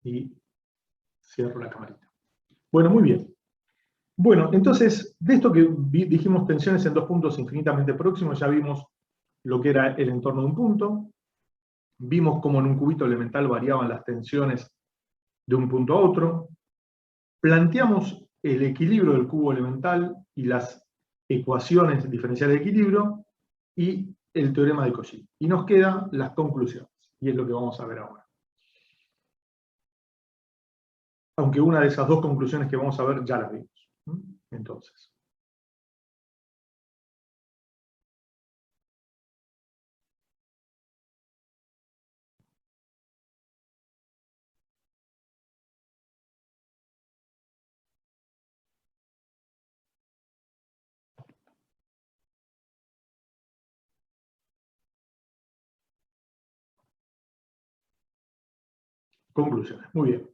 y cierro la camarita. Bueno, muy bien. Bueno, entonces, de esto que dijimos tensiones en dos puntos infinitamente próximos, ya vimos lo que era el entorno de un punto, vimos cómo en un cubito elemental variaban las tensiones de un punto a otro, planteamos el equilibrio del cubo elemental y las ecuaciones diferenciales de equilibrio y el teorema de Cauchy. Y nos quedan las conclusiones, y es lo que vamos a ver ahora. Aunque una de esas dos conclusiones que vamos a ver ya las vimos. Entonces, conclusiones. Muy bien.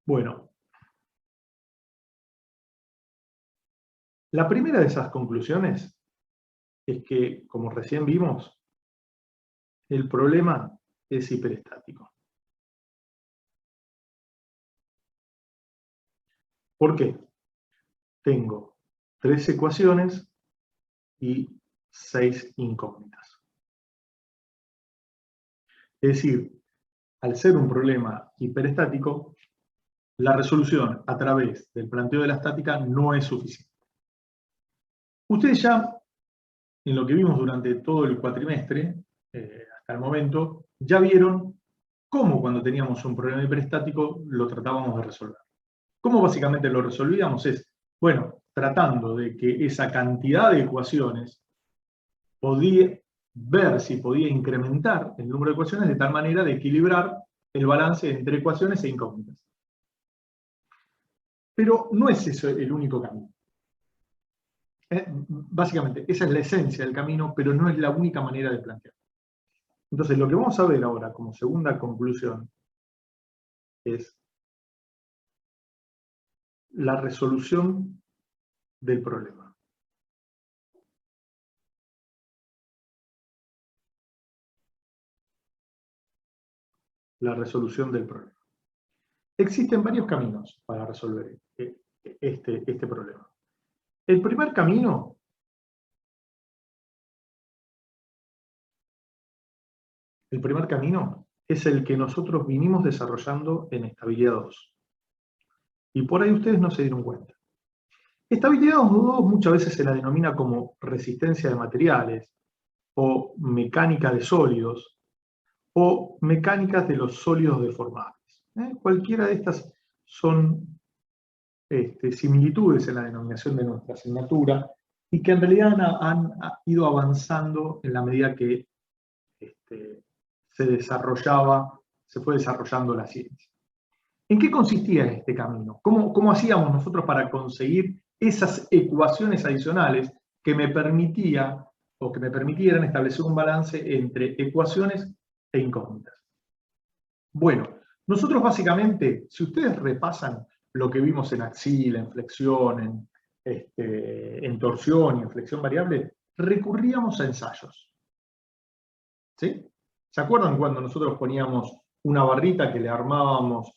Bueno, la primera de esas conclusiones es que, como recién vimos, el problema es hiperestático. ¿Por qué? Tengo 3 ecuaciones y 6 incógnitas. Es decir, al ser un problema hiperestático, la resolución a través del planteo de la estática no es suficiente. Ustedes ya, en lo que vimos durante todo el cuatrimestre, hasta el momento, ya vieron cómo cuando teníamos un problema hiperestático lo tratábamos de resolver. ¿Cómo básicamente lo resolvíamos? Es, bueno, tratando de que esa cantidad de ecuaciones podía ver si podía incrementar el número de ecuaciones de tal manera de equilibrar el balance entre ecuaciones e incógnitas. Pero no es eso el único camino. Básicamente, esa es la esencia del camino, pero no es la única manera de plantearlo. Entonces, lo que vamos a ver ahora como segunda conclusión es la resolución del problema. La resolución del problema. Existen varios caminos para resolver este problema. El primer camino es el que nosotros vinimos desarrollando en estabilidad 2. Y por ahí ustedes no se dieron cuenta. Estabilidad 2 muchas veces se la denomina como resistencia de materiales, o mecánica de sólidos, o mecánicas de los sólidos deformables. Cualquiera de estas son similitudes en la denominación de nuestra asignatura, y que en realidad han ido avanzando en la medida que se fue desarrollando la ciencia. ¿En qué consistía este camino? ¿Cómo hacíamos nosotros para conseguir esas ecuaciones adicionales que me permitieran establecer un balance entre ecuaciones e incógnitas? Bueno, nosotros básicamente, si ustedes repasan lo que vimos en axila, en flexión, en torsión y en flexión variable, recurríamos a ensayos. ¿Sí? ¿Se acuerdan cuando nosotros poníamos una barrita que le armábamos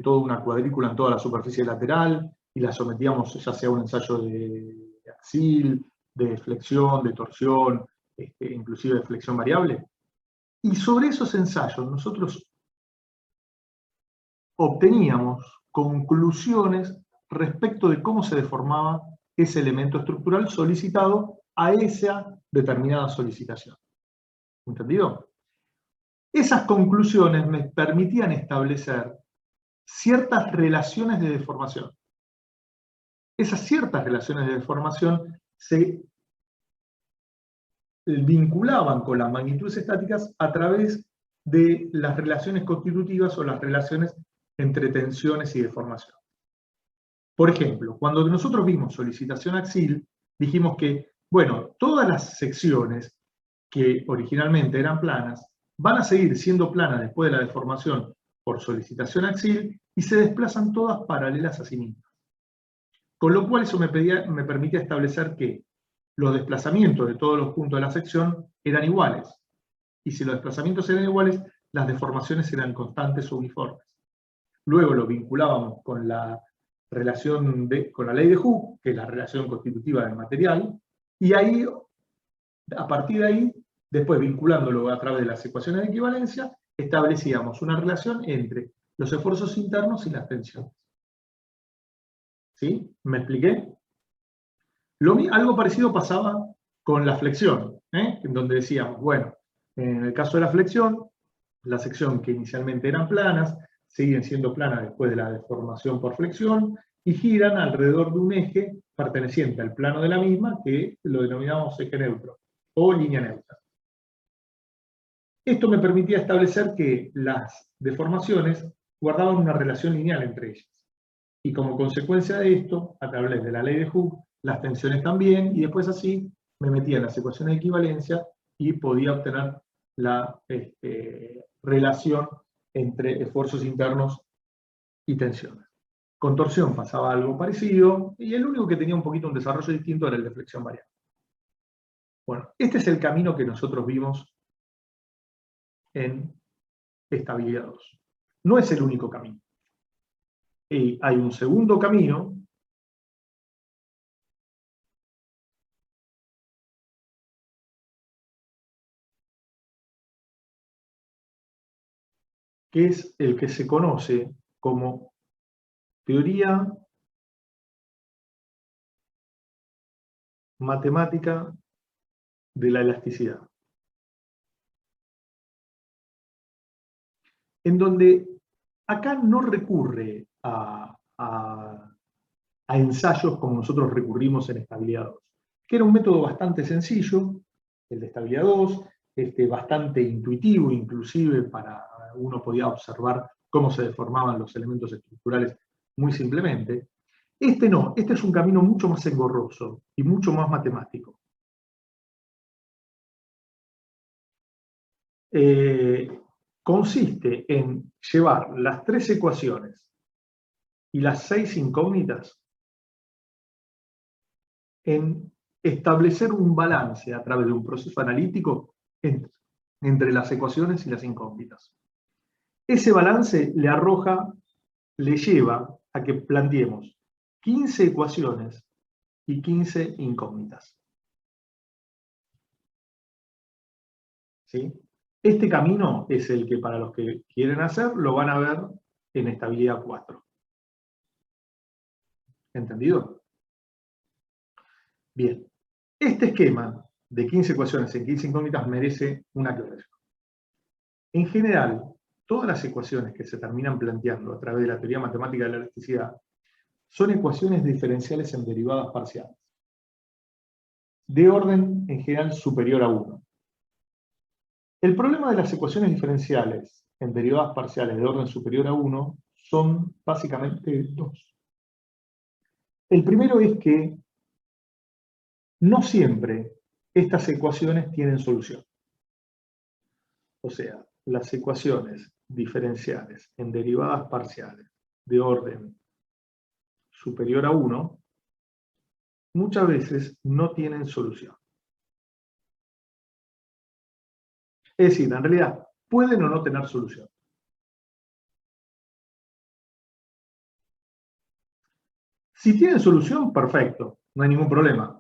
toda una cuadrícula en toda la superficie lateral y la sometíamos ya sea a un ensayo de axil, de flexión, de torsión, inclusive de flexión variable? Y sobre esos ensayos nosotros obteníamos conclusiones respecto de cómo se deformaba ese elemento estructural solicitado a esa determinada solicitación. ¿Entendido? Esas conclusiones me permitían establecer ciertas relaciones de deformación. Esas ciertas relaciones de deformación se vinculaban con las magnitudes estáticas a través de las relaciones constitutivas o las relaciones entre tensiones y deformación. Por ejemplo, cuando nosotros vimos solicitación axil, dijimos que, bueno, todas las secciones que originalmente eran planas van a seguir siendo planas después de la deformación por solicitación axil y se desplazan todas paralelas a sí mismas. Con lo cual eso me permitía establecer que los desplazamientos de todos los puntos de la sección eran iguales. Y si los desplazamientos eran iguales, las deformaciones eran constantes o uniformes. Luego lo vinculábamos con la relación con la ley de Hooke, que es la relación constitutiva del material, y ahí, a partir de ahí, después vinculándolo a través de las ecuaciones de equivalencia, establecíamos una relación entre los esfuerzos internos y las tensiones. ¿Sí? ¿Me expliqué? Algo parecido pasaba con la flexión, en donde decíamos, bueno, en el caso de la flexión, la sección que inicialmente eran planas, siguen siendo planas después de la deformación por flexión, y giran alrededor de un eje perteneciente al plano de la misma, que lo denominamos eje neutro, o línea neutra. Esto me permitía establecer que las deformaciones guardaban una relación lineal entre ellas. Y como consecuencia de esto, a través de la ley de Hooke, las tensiones también, y después así me metía en las ecuaciones de equivalencia y podía obtener la relación entre esfuerzos internos y tensiones. Con torsión pasaba algo parecido, y el único que tenía un poquito un desarrollo distinto era el de flexión variable. Bueno, este es el camino que nosotros vimos en estabilidad 2. No es el único camino. Y hay un segundo camino que es el que se conoce como teoría matemática de la elasticidad, en donde acá no recurre a ensayos como nosotros recurrimos en estabilidad 2, que era un método bastante sencillo, el de estabilidad 2, bastante intuitivo, inclusive uno podía observar cómo se deformaban los elementos estructurales muy simplemente. Este no, este es un camino mucho más engorroso y mucho más matemático. Consiste en llevar las 3 ecuaciones y las 6 incógnitas en establecer un balance a través de un proceso analítico entre las ecuaciones y las incógnitas. Ese balance le lleva a que planteemos 15 ecuaciones y 15 incógnitas. ¿Sí? Este camino es el que para los que quieren hacer lo van a ver en estabilidad 4. ¿Entendido? Bien. Este esquema de 15 ecuaciones en 15 incógnitas merece una aclaración. En general, todas las ecuaciones que se terminan planteando a través de la teoría matemática de la elasticidad son ecuaciones diferenciales en derivadas parciales, de orden en general superior a 1. El problema de las ecuaciones diferenciales en derivadas parciales de orden superior a 1 son básicamente 2. El primero es que no siempre estas ecuaciones tienen solución. O sea, las ecuaciones diferenciales en derivadas parciales de orden superior a 1 muchas veces no tienen solución. Es decir, en realidad, pueden o no tener solución. Si tienen solución, perfecto, no hay ningún problema.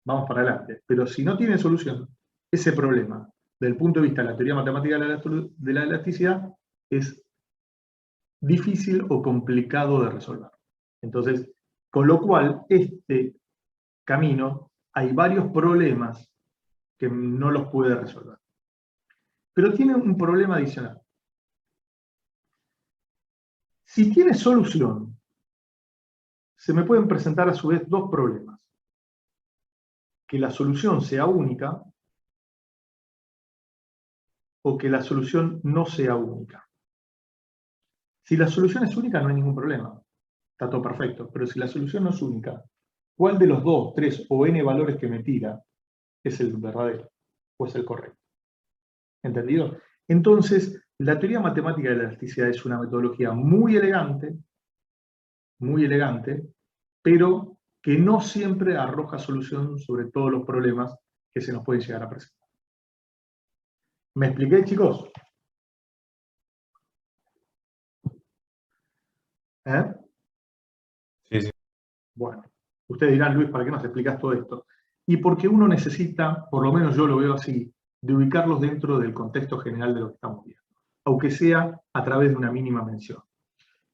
Vamos para adelante. Pero si no tienen solución, ese problema, desde el punto de vista de la teoría matemática de la elasticidad, es difícil o complicado de resolver. Entonces, con lo cual, este camino, hay varios problemas que no los puede resolver. Pero tiene un problema adicional. Si tiene solución, se me pueden presentar a su vez dos problemas. Que la solución sea única o que la solución no sea única. Si la solución es única, no hay ningún problema. Está todo perfecto. Pero si la solución no es única, ¿cuál de los 2, 3 o n valores que me tira es el verdadero o es el correcto? ¿Entendido? Entonces, la teoría matemática de la elasticidad es una metodología muy elegante, pero que no siempre arroja solución sobre todos los problemas que se nos pueden llegar a presentar. ¿Me expliqué, chicos? ¿Eh? Sí, sí. Bueno, ustedes dirán, Luis, ¿para qué nos explicas todo esto? Y porque uno necesita, por lo menos yo lo veo así, de ubicarlos dentro del contexto general de lo que estamos viendo, aunque sea a través de una mínima mención.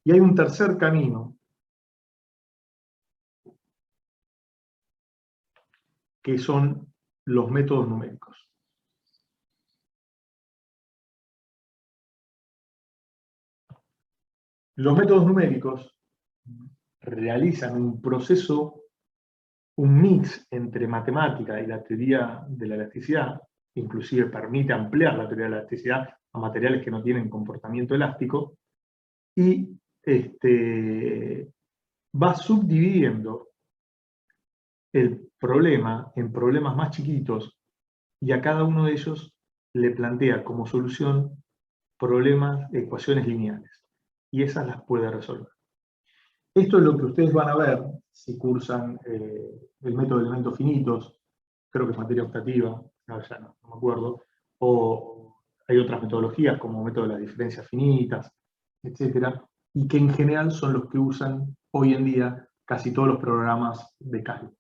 Y hay un tercer camino, que son los métodos numéricos. Los métodos numéricos realizan un proceso, un mix entre matemática y la teoría de la elasticidad, inclusive permite ampliar la teoría de la elasticidad a materiales que no tienen comportamiento elástico, y va subdividiendo el problema en problemas más chiquitos y a cada uno de ellos le plantea como solución problemas, ecuaciones lineales, y esas las puede resolver. Esto es lo que ustedes van a ver si cursan el método de elementos finitos, creo que es materia optativa, ya no me acuerdo, o hay otras metodologías como método de las diferencias finitas, etcétera, y que en general son los que usan hoy en día casi todos los programas de cálculo.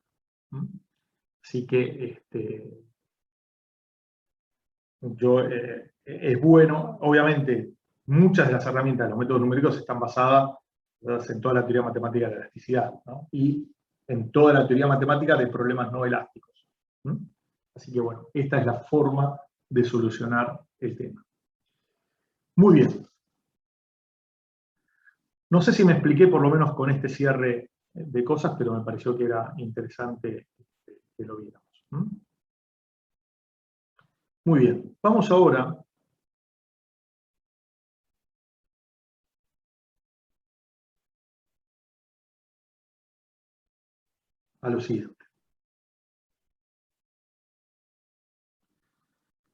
Así que es bueno, obviamente, muchas de las herramientas de los métodos numéricos están basadas en toda la teoría matemática de la elasticidad, ¿no? Y en toda la teoría matemática de problemas no elásticos. Así que bueno, esta es la forma de solucionar el tema. Muy bien. No sé si me expliqué por lo menos con este cierre de cosas, pero me pareció que era interesante que lo viéramos. Muy bien, vamos ahora a lo siguiente.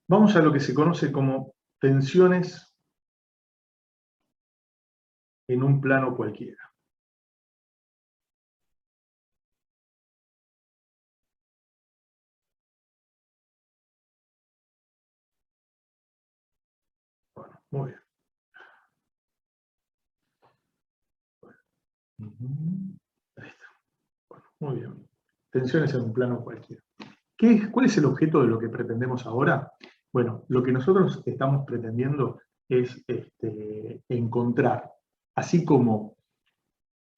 Vamos a lo que se conoce como tensiones en un plano cualquiera. Bueno, muy bien. Ahí está. Bueno, muy bien. Tensiones en un plano cualquiera. ¿Cuál es el objeto de lo que pretendemos ahora? Bueno, lo que nosotros estamos pretendiendo es encontrar, así como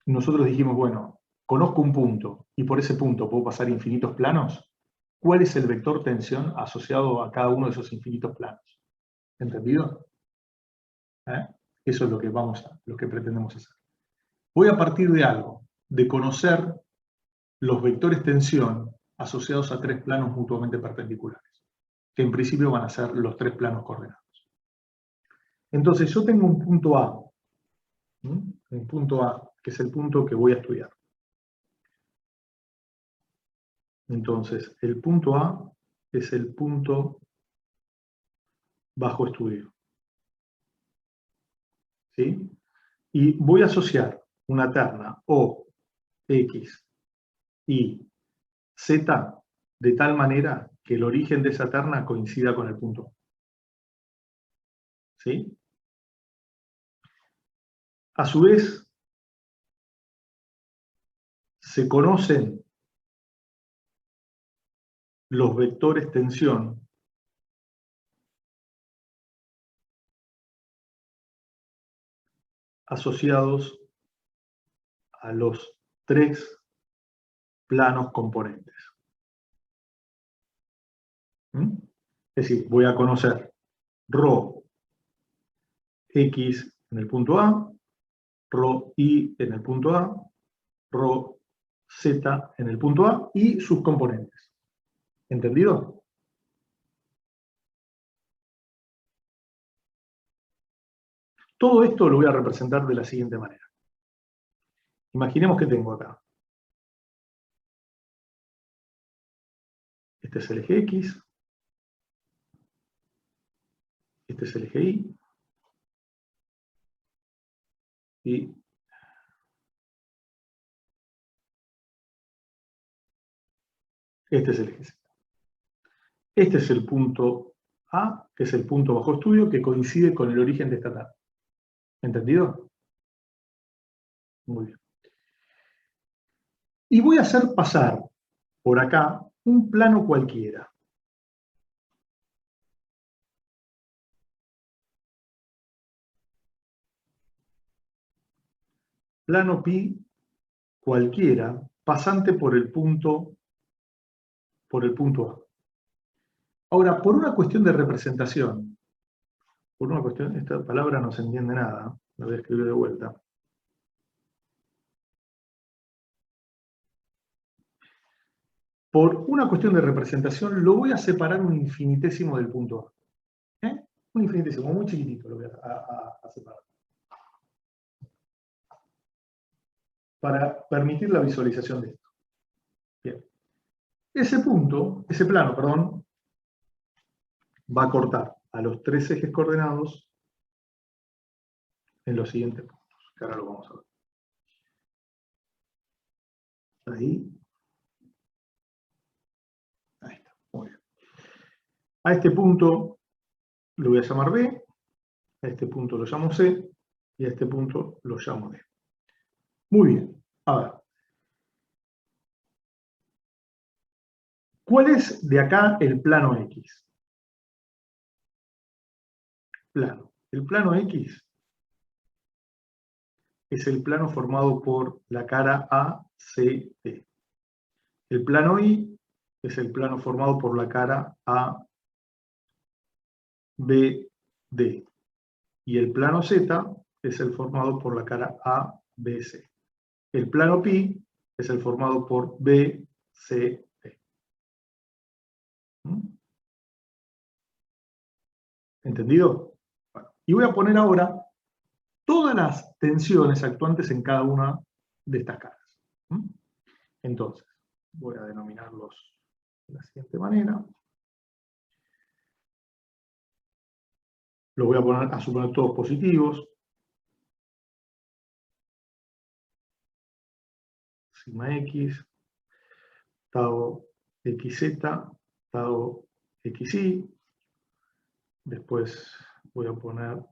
nosotros dijimos, bueno, conozco un punto y por ese punto puedo pasar infinitos planos, ¿cuál es el vector tensión asociado a cada uno de esos infinitos planos? ¿Entendido? Eso es lo que pretendemos hacer. Voy a partir de algo, de conocer los vectores tensión asociados a tres planos mutuamente perpendiculares, que en principio van a ser los tres planos coordenados. Entonces yo tengo un punto A, un punto A, que es el punto que voy a estudiar. Entonces, el punto A es el punto bajo estudio. ¿Sí? Y voy a asociar una terna O, X y Z de tal manera que el origen de esa terna coincida con el punto. ¿Sí? A su vez, se conocen los vectores tensión asociados a los tres planos componentes. Es decir, voy a conocer ρ X en el punto A, ρ Y en el punto A, ρ Z en el punto A y sus componentes. ¿Entendido? Todo esto lo voy a representar de la siguiente manera. Imaginemos que tengo acá. Este es el eje X. Este es el eje Y. Y este es el eje Z. Este es el punto A, que es el punto bajo estudio, que coincide con el origen de esta tabla. ¿Entendido? Muy bien. Y voy a hacer pasar por acá un plano cualquiera. Plano pi cualquiera, pasante por el punto A. Ahora, por una cuestión de representación, esta palabra no se entiende nada, la voy a escribir de vuelta. Por una cuestión de representación, lo voy a separar un infinitésimo del punto A. Un infinitésimo, muy chiquitito lo voy a separar. Para permitir la visualización de esto. Bien. Ese plano, perdón, va a cortar a los tres ejes coordenados en los siguientes puntos, que ahora lo vamos a ver. Ahí. Ahí está, muy bien. A este punto lo voy a llamar B, a este punto lo llamo C, y a este punto lo llamo D. Muy bien, a ver. ¿Cuál es de acá el plano X? El plano X es el plano formado por la cara ACD. El plano Y es el plano formado por la cara ABD. Y el plano Z es el formado por la cara ABC. El plano pi es el formado por BCD. ¿Entendido? Bueno, y voy a poner ahora todas las tensiones actuantes en cada una de estas caras. Entonces, voy a denominarlos de la siguiente manera. Los voy a poner a suponer todos positivos. Sigma X, tau XZ, tau XY. Después voy a poner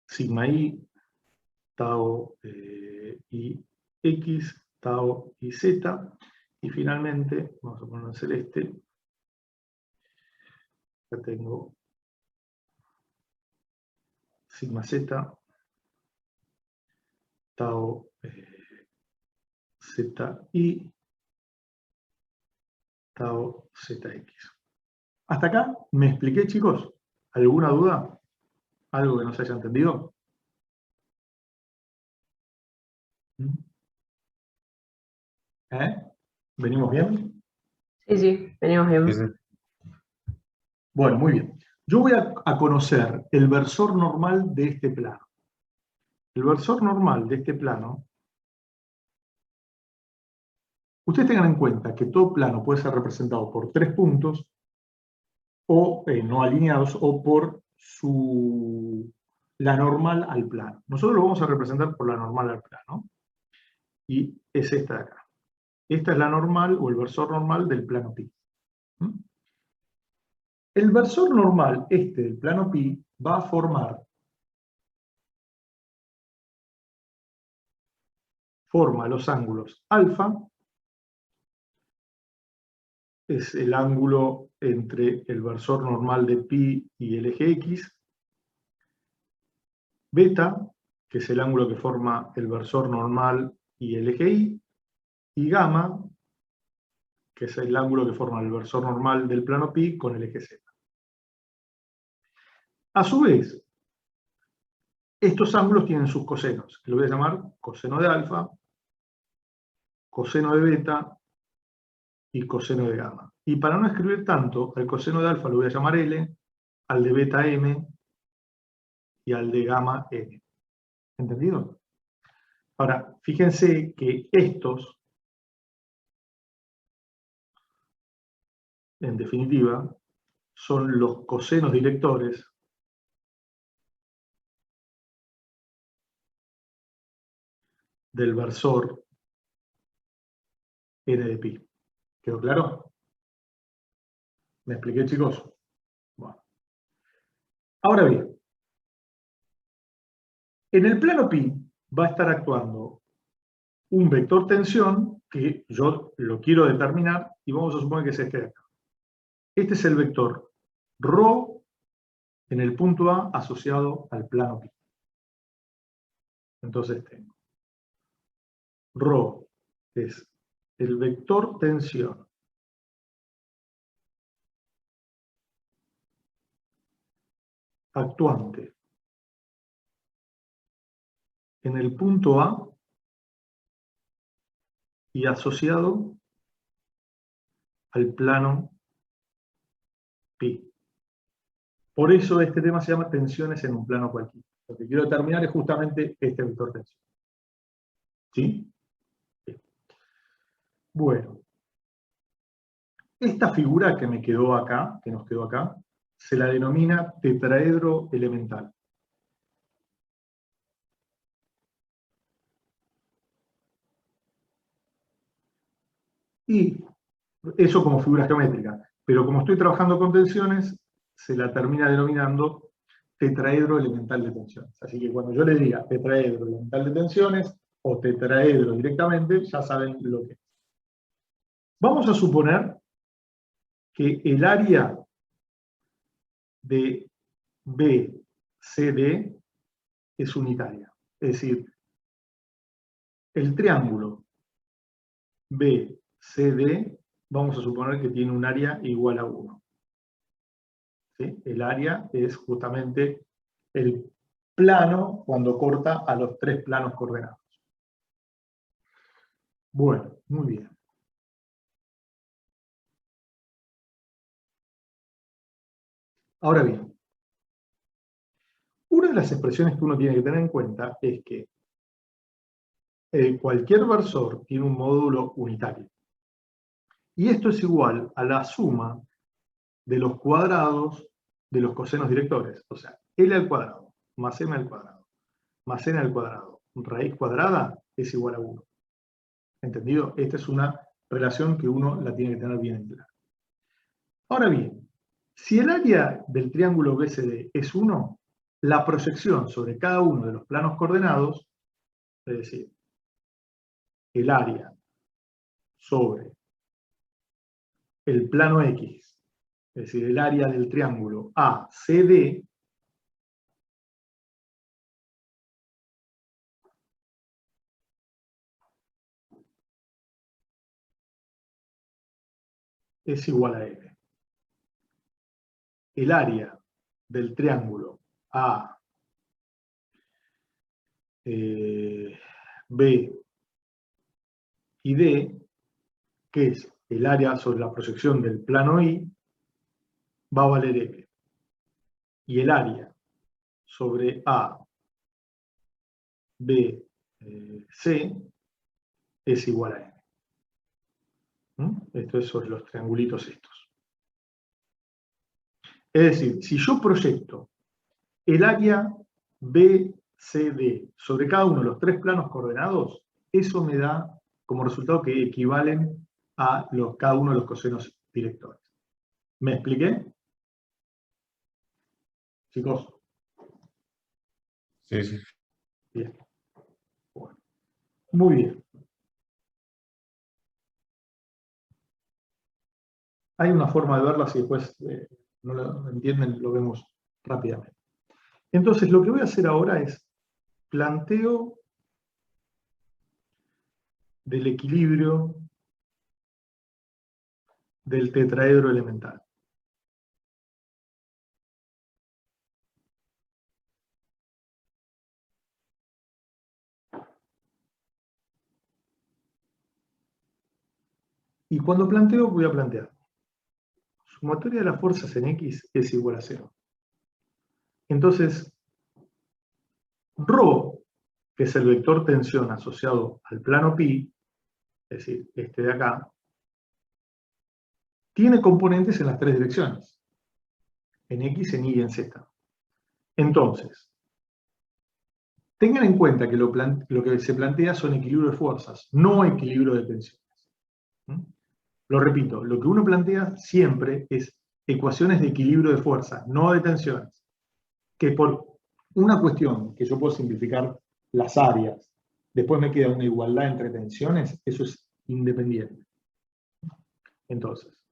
sigma Y, tau y X, tau y Z. Y finalmente, vamos a poner en celeste, ya tengo sigma Z, tau ZI, tau ZX. ¿Hasta acá me expliqué, chicos? ¿Alguna duda? ¿Algo que no se haya entendido? ¿Venimos bien? Sí, venimos bien. Sí, sí. Bueno, muy bien. Yo voy a conocer el versor normal de este plano. El versor normal de este plano, ustedes tengan en cuenta que todo plano puede ser representado por tres puntos, o no alineados, o por la normal al plano. Nosotros lo vamos a representar por la normal al plano. Y es esta de acá. Esta es la normal o el versor normal del plano pi. El versor normal, este del plano pi, va a forma los ángulos alfa, es el ángulo entre el versor normal de pi y el eje X, beta, que es el ángulo que forma el versor normal y el eje Y gamma, que es el ángulo que forma el versor normal del plano pi con el eje Z. A su vez, estos ángulos tienen sus cosenos, que lo voy a llamar coseno de alfa, coseno de beta y coseno de gamma. Y para no escribir tanto, al coseno de alfa lo voy a llamar L, al de beta M y al de gamma N. ¿Entendido? Ahora, fíjense que estos, en definitiva, son los cosenos directores del versor n de pi. ¿Quedó claro? ¿Me expliqué, chicos? Bueno. Ahora bien, en el plano pi va a estar actuando un vector tensión que yo lo quiero determinar y vamos a suponer que es este de acá. Este es el vector ρ en el punto A asociado al plano pi. Entonces tengo ρ es el vector tensión actuante en el punto A y asociado al plano pi. Por eso este tema se llama tensiones en un plano cualquiera. Lo que quiero determinar es justamente este vector tensión. ¿Sí? Bien. Bueno. Esta figura que me quedó acá, que nos quedó acá, se la denomina tetraedro elemental. Y eso como figura geométrica. Pero como estoy trabajando con tensiones, se la termina denominando tetraedro elemental de tensiones. Así que cuando yo le diga tetraedro elemental de tensiones o tetraedro directamente, ya saben lo que es. Vamos a suponer que el área de BCD es unitaria. Es decir, el triángulo BCD, vamos a suponer que tiene un área igual a 1. ¿Sí? El área es justamente el plano cuando corta a los tres planos coordenados. Bueno, muy bien. Ahora bien, una de las expresiones que uno tiene que tener en cuenta es que cualquier versor tiene un módulo unitario. Y esto es igual a la suma de los cuadrados de los cosenos directores. O sea, L al cuadrado más M al cuadrado más N al cuadrado raíz cuadrada es igual a 1. ¿Entendido? Esta es una relación que uno la tiene que tener bien en claro. Ahora bien, si el área del triángulo BCD es 1, la proyección sobre cada uno de los planos coordenados, es decir, el área sobre el plano X, es decir, el área del triángulo ACD, es igual a L. El área del triángulo A, B y D, que es el área sobre la proyección del plano I, va a valer L. Y el área sobre A, B, C es igual a N. Esto es sobre los triangulitos estos. Es decir, si yo proyecto el área BCD sobre cada uno de los tres planos coordenados, eso me da como resultado que equivalen a cada uno de los cosenos directores. ¿Me expliqué? Chicos. Sí, sí. Bien. Bueno. Muy bien. Hay una forma de verla, si después no lo entienden, lo vemos rápidamente. Entonces, lo que voy a hacer ahora es planteo del equilibrio del tetraedro elemental. Y cuando planteo, voy a plantear. Sumatoria de las fuerzas en X es igual a 0. Entonces, ρ, que es el vector tensión asociado al plano pi, es decir, este de acá, tiene componentes en las tres direcciones, en X, en Y y en Z. Entonces, Tengan en cuenta que lo que se plantea son equilibrio de fuerzas, no equilibrio de tensiones. ¿Mm? Lo repito, lo que uno plantea siempre es ecuaciones de equilibrio de fuerzas, no de tensiones. Que por una cuestión que yo puedo simplificar las áreas, después me queda una igualdad entre tensiones, eso es independiente. Entonces,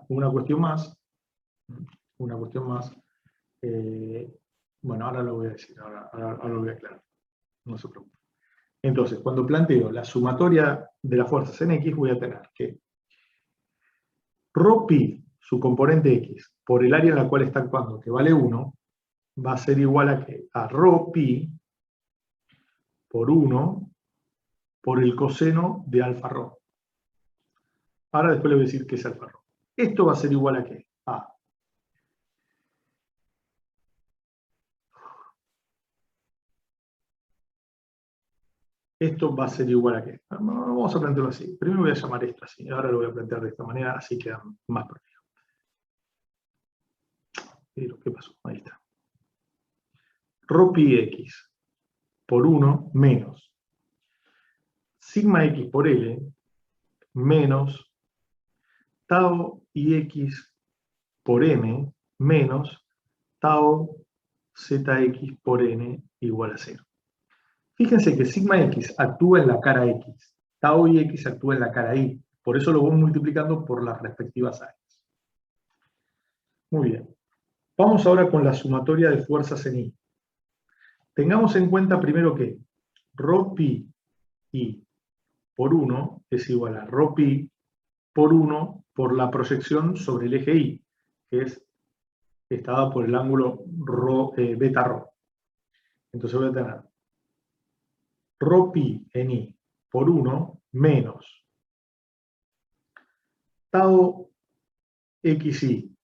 una cuestión más. Bueno, ahora lo voy a decir, ahora lo voy a aclarar, no se preocupe. Entonces, cuando planteo la sumatoria de las fuerzas en X, voy a tener que ρ⋅ su componente X, por el área en la cual está actuando, que vale 1, va a ser igual a ¿qué? A ρ⋅ por 1 por el coseno de alfa ρ. Ahora después le voy a decir qué es alfa ρ. Esto va a ser igual a ¿qué? A esto va a ser igual a ¿qué? Vamos a plantearlo así. Primero voy a llamar esto así, ahora lo voy a plantear de esta manera, así queda más prolijo. Pero, ¿qué pasó? Ahí está. ρ⋅ X por 1 menos sigma X por L menos tau y X por M menos tau ZX por N igual a 0. Fíjense que sigma X actúa en la cara X, tau y X actúa en la cara Y, por eso lo voy multiplicando por las respectivas áreas. Muy bien. Vamos ahora con la sumatoria de fuerzas en Y. Tengamos en cuenta primero que ρ⋅ I por 1 es igual a ρ⋅ por 1 por la proyección sobre el eje Y, que está dada por el ángulo beta ρ. Entonces voy a tener ρ⋅ en I por 1 menos tau xi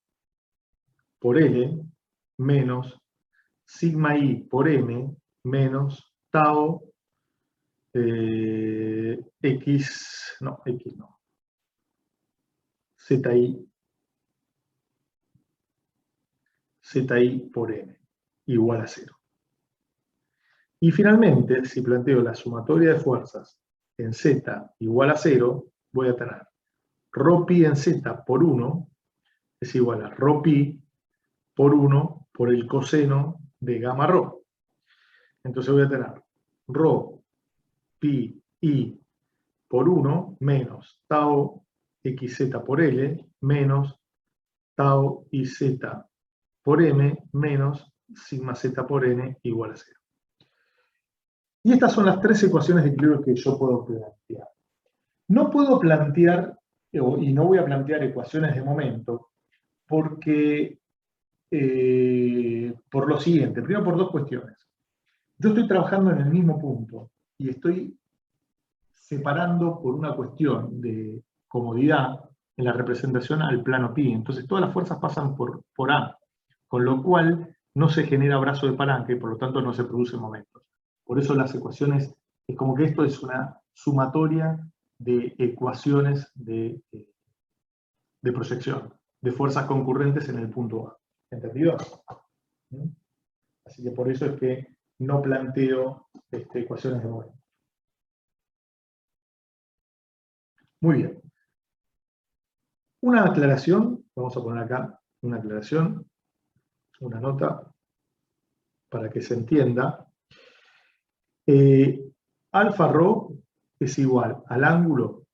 por L menos sigma I por M menos tau ZI por N igual a 0. Y finalmente, si planteo la sumatoria de fuerzas en Z igual a 0, voy a tener ρ⋅ en Z por 1 es igual a ρ⋅ por 1 por el coseno de gamma ρ. Entonces voy a tener ρ⋅ I por 1 menos tau xz por L menos tau iz por M menos sigma z por N igual a 0. Y estas son las tres ecuaciones de equilibrio que yo puedo plantear. No puedo plantear, y no voy a plantear ecuaciones de momento, porque por lo siguiente, primero por dos cuestiones. Yo estoy trabajando en el mismo punto y estoy separando por una cuestión de comodidad en la representación al plano pi. Entonces todas las fuerzas pasan por A, con lo cual no se genera brazo de palanca y por lo tanto no se producen momentos. Por eso las ecuaciones, es como que esto es una sumatoria de ecuaciones de proyección, de fuerzas concurrentes en el punto A. ¿Entendido? Así que por eso es que no planteo ecuaciones de momento. Muy bien. Una aclaración, vamos a poner acá una aclaración, una nota, para que se entienda. Alfa ρ es igual al ángulo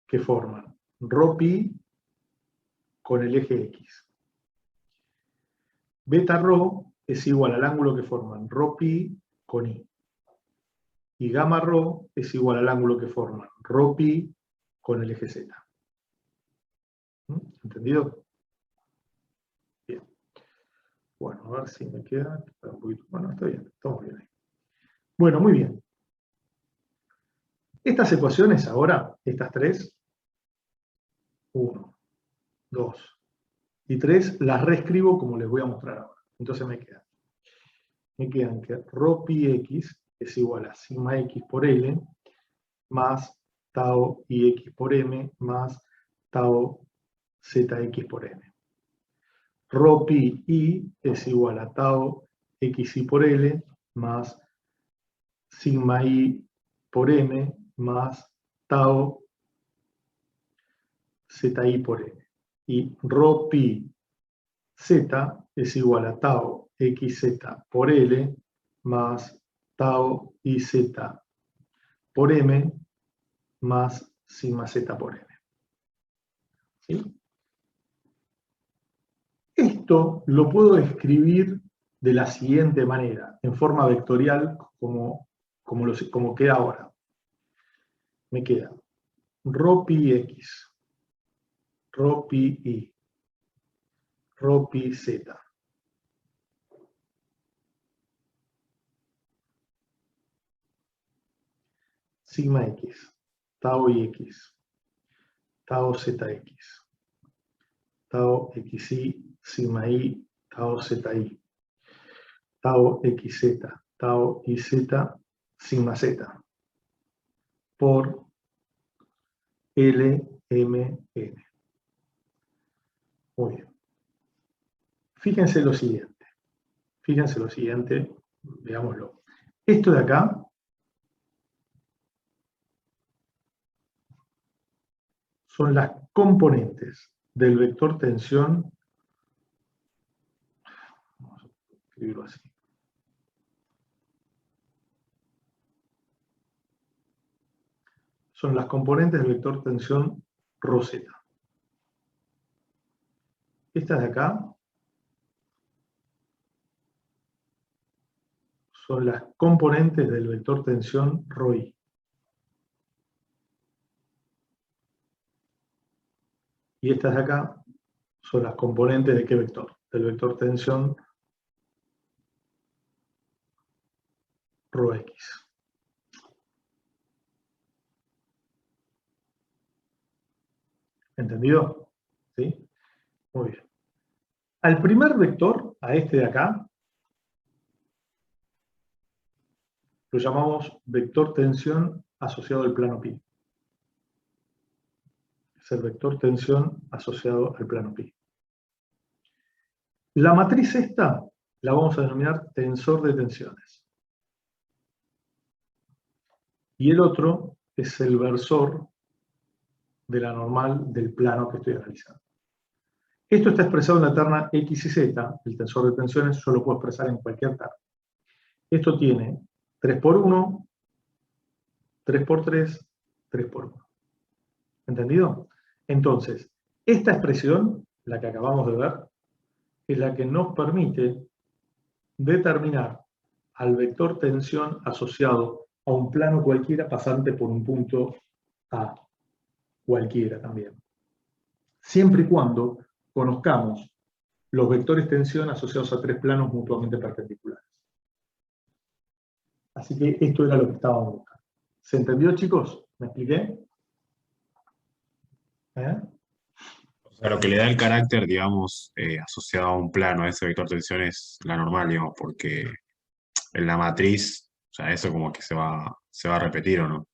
que forman ρ⋅ con el eje X. Beta ρ es igual al ángulo que forman ρ⋅ con Y. Y gamma ρ es igual al ángulo que forman ρ⋅ con el eje Z. ¿Entendido? Bien. Bueno, a ver si me queda un poquito. Bueno, está bien, estamos bien ahí. Bueno, muy bien. Estas ecuaciones ahora, estas tres, 1, 2 y 3, las reescribo como les voy a mostrar ahora. Entonces me quedan que ρ⋅ X es igual a sigma X por L más tau IX por M más tau ZX por N. ρ⋅ I es igual a tau xi por L más sigma i por m más tau zi por m. Y rho pi z es igual a tau xz por L más tau iz por m más sigma z por m. ¿Sí? Esto lo puedo escribir de la siguiente manera, en forma vectorial, como queda ahora. Me queda rho pi x, rho pi y, rho pi z. Sigma x, tau ix, tau zx, tau xi, sigma i, tau zi, tau xz, tau iz, sigma z, por L, M, N. Muy bien. Fíjense lo siguiente, veámoslo. Esto de acá son las componentes del vector tensión, vamos a escribirlo así. Son las componentes del vector tensión ρ z. Estas de acá son las componentes del vector tensión ρ i. Y estas de acá son las componentes de qué vector? Del vector tensión ρx. ¿Entendido? ¿Sí? Muy bien. Al primer vector, a este de acá, lo llamamos vector tensión asociado al plano pi. Es el vector tensión asociado al plano pi. La matriz esta la vamos a denominar tensor de tensiones. Y el otro es el versor de la normal del plano que estoy analizando. Esto está expresado en la terna x y z, el tensor de tensiones, yo lo puedo expresar en cualquier terna. Esto tiene 3 por 1, 3 por 3, 3 por 1. ¿Entendido? Entonces, esta expresión, la que acabamos de ver, es la que nos permite determinar al vector tensión asociado a un plano cualquiera pasante por un punto A, cualquiera también. Siempre y cuando conozcamos los vectores tensión asociados a tres planos mutuamente perpendiculares. Así que esto era lo que estábamos buscando. ¿Se entendió, chicos? ¿Me expliqué? O sea, lo que le da el carácter, digamos, asociado a un plano, a ese vector de tensión es la normal, digamos, porque en la matriz, o sea, eso como que se va a repetir, ¿o no?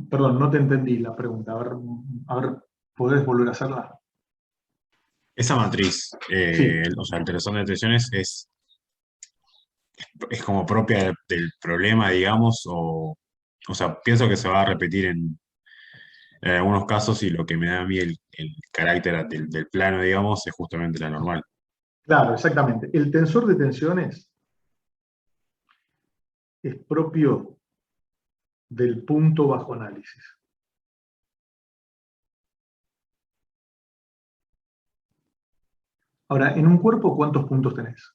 Perdón, no te entendí la pregunta. A ver, ¿podés volver a hacerla? Esa matriz, Sí. o sea, el tensor de tensiones es como propia del problema, digamos, o sea, pienso que se va a repetir en algunos casos y lo que me da a mí el carácter del plano, digamos, es justamente la normal. Claro, exactamente. El tensor de tensiones es propio del punto bajo análisis. Ahora, en un cuerpo, ¿cuántos puntos tenés?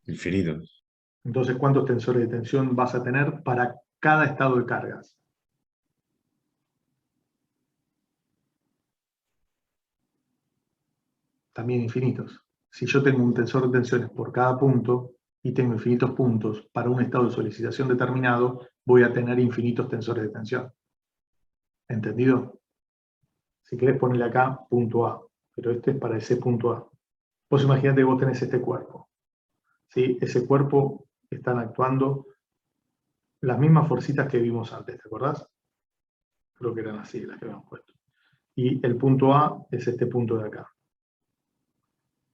Infinito. Entonces, ¿cuántos tensores de tensión vas a tener para cada estado de cargas? También infinitos. Si yo tengo un tensor de tensiones por cada punto y tengo infinitos puntos para un estado de solicitación determinado, voy a tener infinitos tensores de tensión. ¿Entendido? Si querés ponerle acá punto A, pero este es para ese punto A. Vos imaginate que vos tenés este cuerpo. ¿Sí? Ese cuerpo están actuando las mismas fuercitas que vimos antes, ¿te acordás? Creo que eran así las que habíamos puesto. Y el punto A es este punto de acá.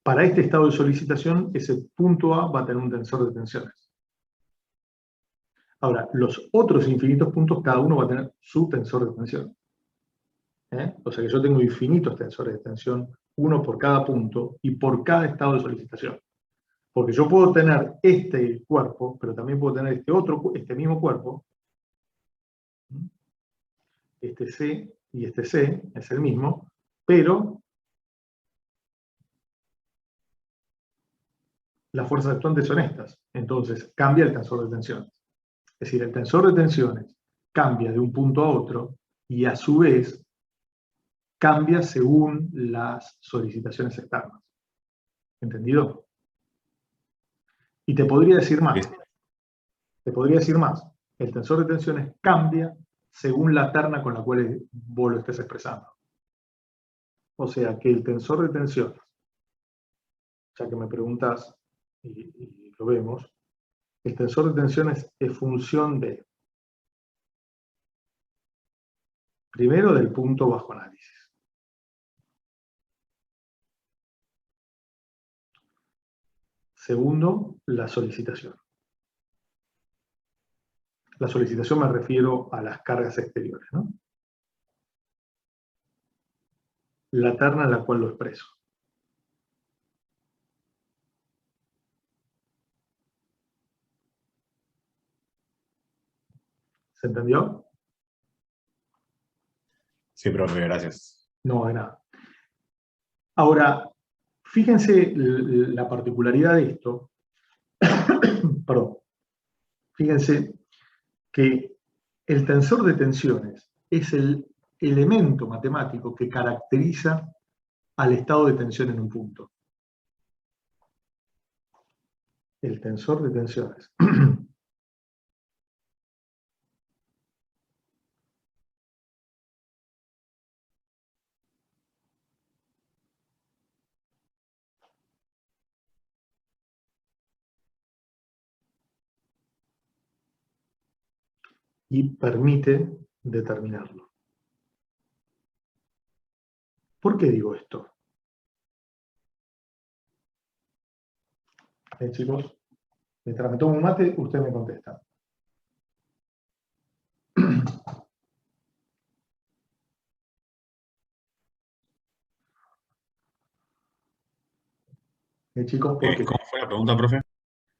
para este estado de solicitación, ese punto A va a tener un tensor de tensiones. Ahora, los otros infinitos puntos, cada uno va a tener su tensor de tensión. O sea que yo tengo infinitos tensores de tensión, uno por cada punto y por cada estado de solicitación. Porque yo puedo tener este cuerpo, pero también puedo tener este mismo cuerpo, este C y este C, es el mismo, pero las fuerzas actuantes son estas. Entonces, cambia el tensor de tensiones. Es decir, el tensor de tensiones cambia de un punto a otro y a su vez cambia según las solicitaciones externas. ¿Entendido? Y te podría decir más. Te podría decir más. El tensor de tensiones cambia según la terna con la cual vos lo estés expresando. O sea que el tensor de tensiones, ya que me preguntas y lo vemos, el tensor de tensiones es función de, primero, del punto bajo análisis. Segundo, la solicitación. La solicitación me refiero a las cargas exteriores, ¿no? La terna en la cual lo expreso. ¿Se entendió? Sí, profe, gracias. No, de nada. Ahora, fíjense la particularidad de esto. Perdón. Fíjense que el tensor de tensiones es el elemento matemático que caracteriza al estado de tensión en un punto. El tensor de tensiones. Y permite determinarlo. ¿Por qué digo esto? Chicos, mientras me tomo un mate, ustedes me contestan. Chicos, ¿por qué? ¿Cómo fue la pregunta, profe?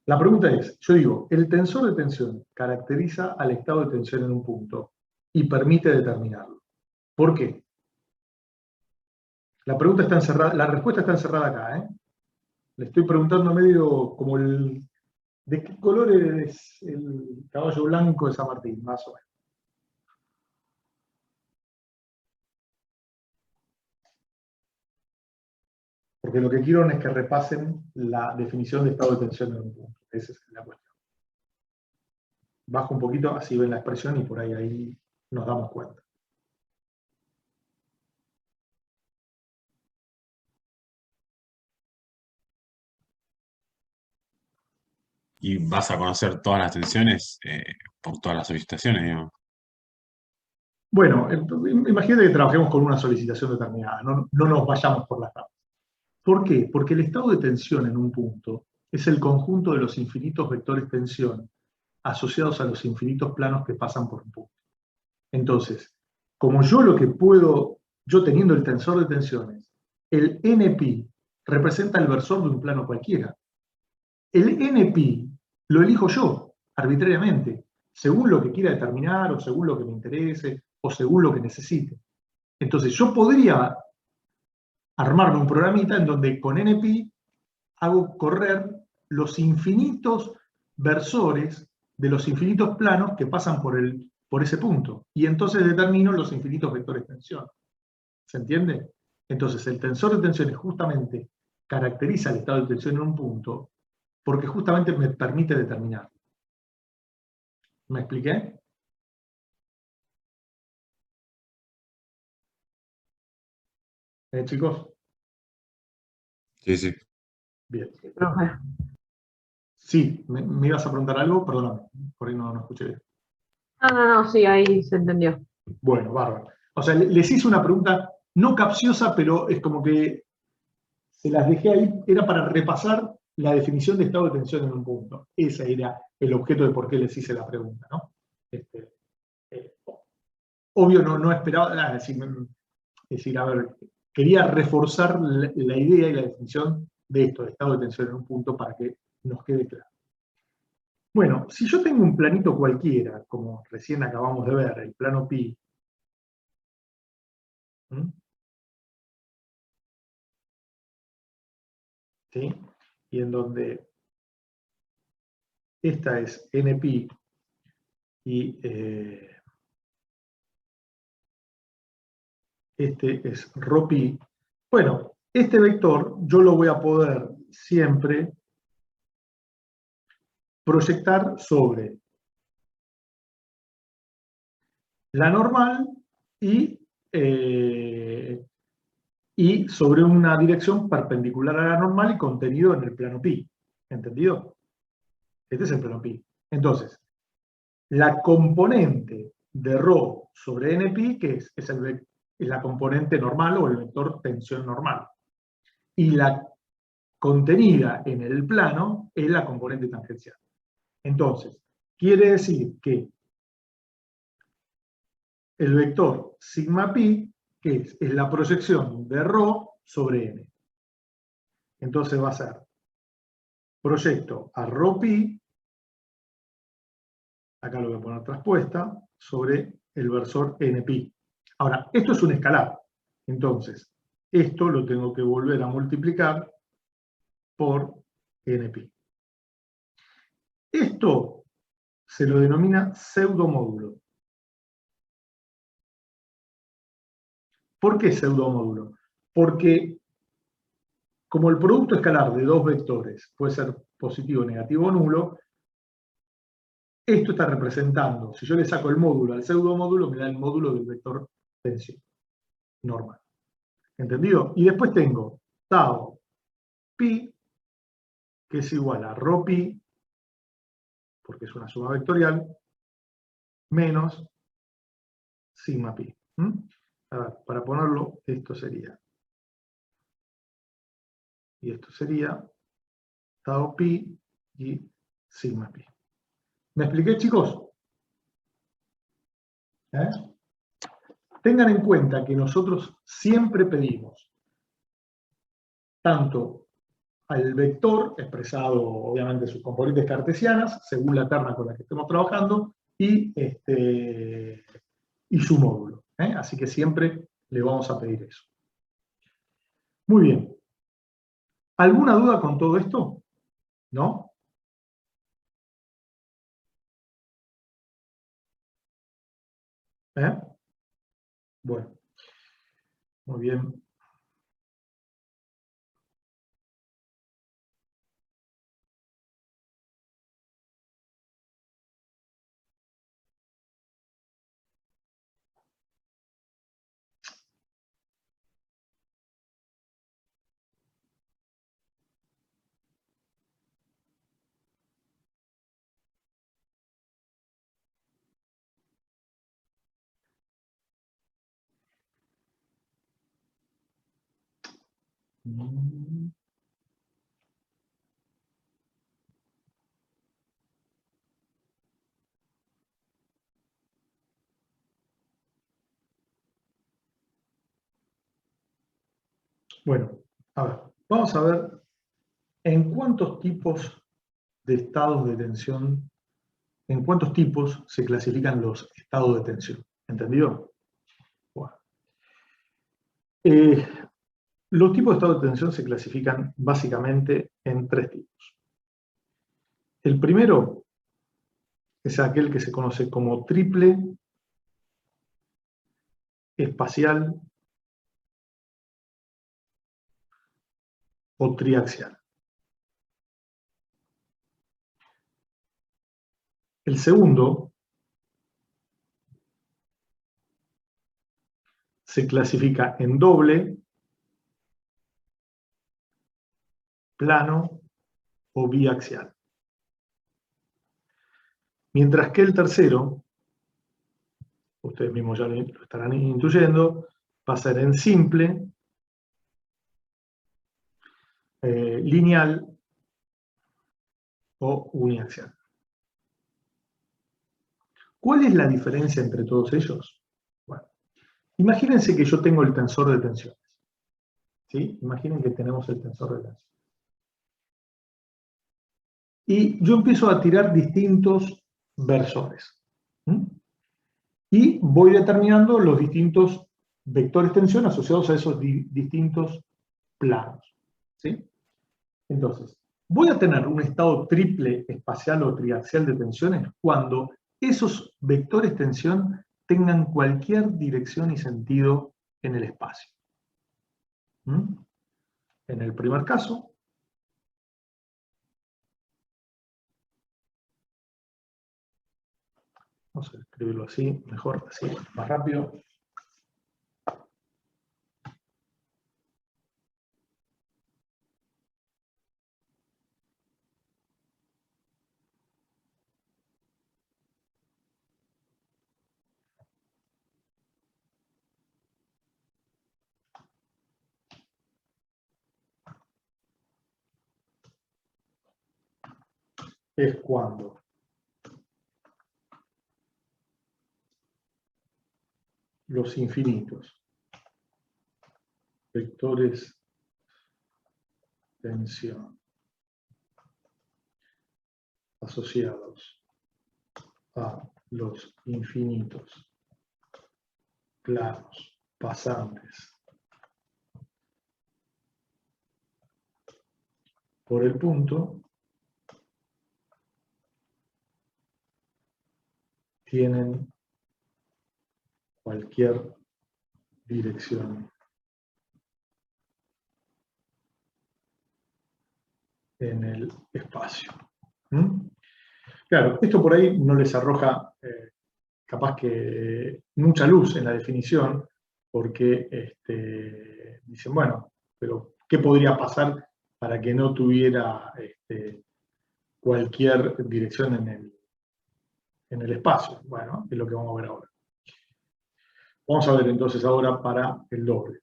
La pregunta es, yo digo, el tensor de tensión caracteriza al estado de tensión en un punto y permite determinarlo. ¿Por qué? La pregunta está encerrada, la respuesta está encerrada acá, ¿eh? Le estoy preguntando medio como ¿de qué color es el caballo blanco de San Martín? Más o menos. Porque lo que quiero es que repasen la definición de estado de tensión en un punto. Esa es la cuestión. Bajo un poquito, así ven la expresión y por ahí nos damos cuenta. Y vas a conocer todas las tensiones por todas las solicitaciones, digamos. Bueno, imagínate que trabajemos con una solicitación determinada, no nos vayamos por las ramas. ¿Por qué? Porque el estado de tensión en un punto es el conjunto de los infinitos vectores tensión asociados a los infinitos planos que pasan por un punto. Entonces, como yo lo que puedo, yo teniendo el tensor de tensiones, el NP representa el versor de un plano cualquiera. El NP lo elijo yo, arbitrariamente, según lo que quiera determinar, o según lo que me interese, o según lo que necesite. Entonces, yo podría armarme un programita en donde con NP hago correr los infinitos versores de los infinitos planos que pasan por ese punto. Y entonces determino los infinitos vectores de tensión. ¿Se entiende? Entonces, el tensor de tensiones justamente caracteriza el estado de tensión en un punto porque justamente me permite determinarlo. ¿Me expliqué? Chicos. Sí, sí. Bien. Profe. Sí, ¿me ibas a preguntar algo? Perdóname, por ahí no escuché bien. No, sí, ahí se entendió. Bueno, bárbaro. O sea, les hice una pregunta no capciosa, pero es como que se las dejé ahí, era para repasar la definición de estado de tensión en un punto. Ese era el objeto de por qué les hice la pregunta, ¿no? Obvio, no esperaba, es decir, a ver, quería reforzar la idea y la definición de esto, de estado de tensión en un punto, para que nos quede claro. Bueno, si yo tengo un planito cualquiera, como recién acabamos de ver, el plano pi, ¿sí? Y en donde esta es npi y este es ρpi. Bueno, este vector yo lo voy a poder siempre proyectar sobre la normal y sobre una dirección perpendicular a la normal y contenido en el plano pi. ¿Entendido? Este es el plano pi. Entonces, la componente de ρ sobre npi, que es la componente normal o el vector tensión normal. Y la contenida en el plano es la componente tangencial. Entonces, quiere decir que el vector sigma pi, que es la proyección de ρ sobre n. Entonces va a ser, proyecto a ρpi, acá lo voy a poner traspuesta, sobre el versor npi. Ahora, esto es un escalar. Entonces, esto lo tengo que volver a multiplicar por npi. Esto se lo denomina pseudomódulo. ¿Por qué pseudomódulo? Porque como el producto escalar de dos vectores puede ser positivo, negativo o nulo, esto está representando, si yo le saco el módulo al pseudomódulo, me da el módulo del vector tensión normal. ¿Entendido? Y después tengo tau pi, que es igual a rho pi, porque es una suma vectorial, menos sigma pi. A ver, para ponerlo, esto sería. Y esto sería tau pi y sigma pi. ¿Me expliqué, chicos? Tengan en cuenta que nosotros siempre pedimos tanto al vector, expresado obviamente sus componentes cartesianas, según la terna con la que estemos trabajando, y su módulo. Así que siempre le vamos a pedir eso. Muy bien. ¿Alguna duda con todo esto? ¿No? Bueno, muy bien. Bueno, a ver, vamos a ver en cuántos tipos de estados de tensión, en cuántos tipos se clasifican los estados de tensión. ¿Entendido? Bueno. Los tipos de estado de tensión se clasifican básicamente en tres tipos. El primero es aquel que se conoce como triple, espacial o triaxial. El segundo se clasifica en doble, plano o biaxial. Mientras que el tercero, ustedes mismos ya lo estarán intuyendo, va a ser en simple, lineal o uniaxial. ¿Cuál es la diferencia entre todos ellos? Bueno, imagínense que yo tengo el tensor de tensiones. ¿Sí? Imaginen que tenemos el tensor de tensiones. Y yo empiezo a tirar distintos versores. Y voy determinando los distintos vectores tensión asociados a esos distintos planos. ¿Sí? Entonces, voy a tener un estado triple espacial o triaxial de tensiones cuando esos vectores tensión tengan cualquier dirección y sentido en el espacio. En el primer caso, vamos a escribirlo así, mejor, así, más rápido. Es cuando los infinitos vectores tensión asociados a los infinitos planos pasantes por el punto tienen cualquier dirección en el espacio. Claro, esto por ahí no les arroja capaz que mucha luz en la definición, porque dicen, bueno, pero ¿qué podría pasar para que no tuviera cualquier dirección en el espacio? Bueno, es lo que vamos a ver ahora. Vamos a ver entonces ahora para el doble.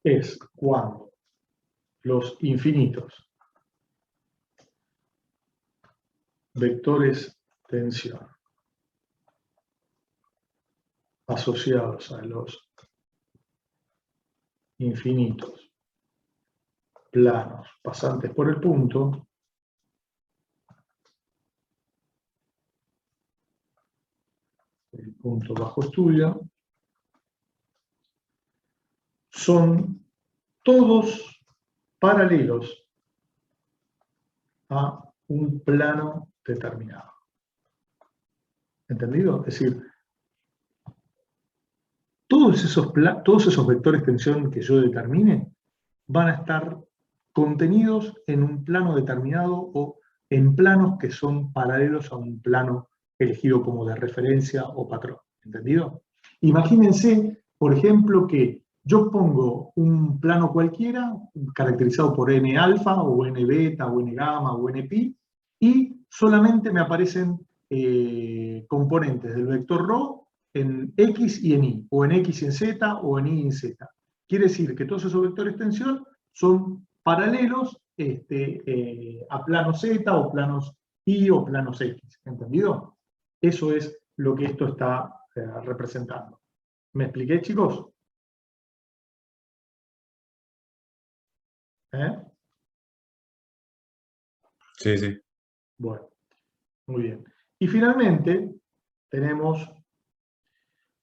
Es cuando los infinitos vectores tensión asociados a los infinitos planos pasantes por el punto bajo estudio, son todos paralelos a un plano determinado. ¿Entendido? Es decir, todos esos vectores de tensión que yo determine van a estar contenidos en un plano determinado o en planos que son paralelos a un plano elegido como de referencia o patrón. ¿Entendido? Imagínense, por ejemplo, que yo pongo un plano cualquiera, caracterizado por n alfa, o n beta, o n gamma, o n pi, y solamente me aparecen componentes del vector ρ en x y en y, o en x y en z, o en y y en z. Quiere decir que todos esos vectores de tensión son paralelos a planos z, o planos y, o planos x. ¿Entendido? Eso es lo que esto está representando. ¿Me expliqué, chicos? Sí, sí. Bueno, muy bien. Y finalmente tenemos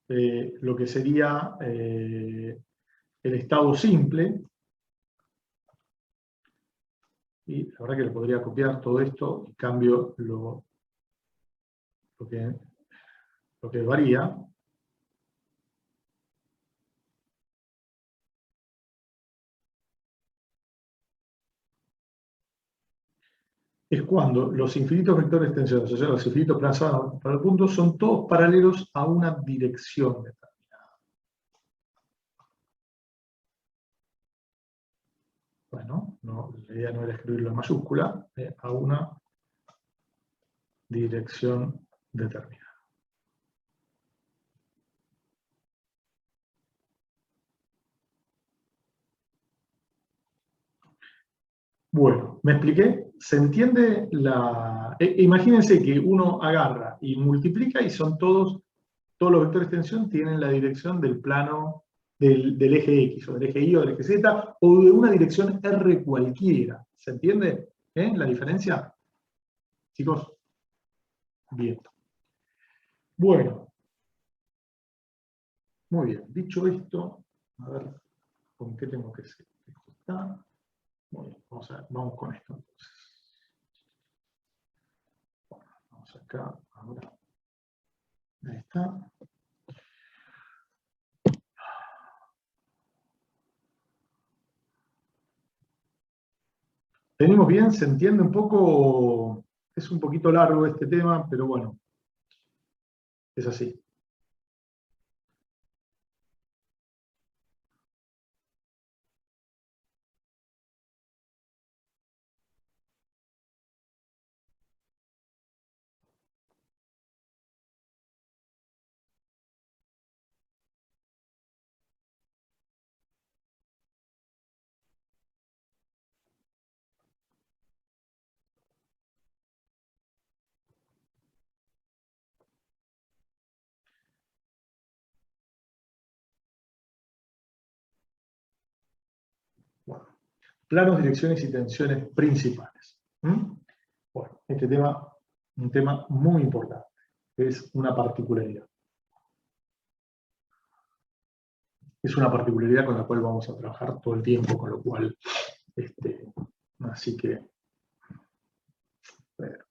lo que sería el estado simple. Y la verdad que le podría copiar todo esto y cambio lo que varía. Es cuando los infinitos vectores de tensión asociados a los infinitos planos para el punto son todos paralelos a una dirección determinada. bueno, no, la idea no era escribirlo en mayúscula, a una dirección determinada. Bueno, ¿me expliqué? ¿Se entiende la...? Imagínense que uno agarra y multiplica y son todos los vectores de extensión tienen la dirección del plano del eje X, o del eje Y, o del eje Z, o de una dirección R cualquiera. ¿Se entiende? La diferencia. Chicos, bien. Bueno, muy bien. Dicho esto, a ver con qué tengo que hacer. Esto está. Muy bien, vamos con esto entonces. Bueno, vamos acá, ahora. Ahí está. ¿Tenemos bien? ¿Se entiende un poco? Es un poquito largo este tema, pero bueno, es así. Bueno, planos, direcciones y tensiones principales. Bueno, este tema, un tema muy importante, es una particularidad. Es una particularidad con la cual vamos a trabajar todo el tiempo, con lo cual, así que, bueno.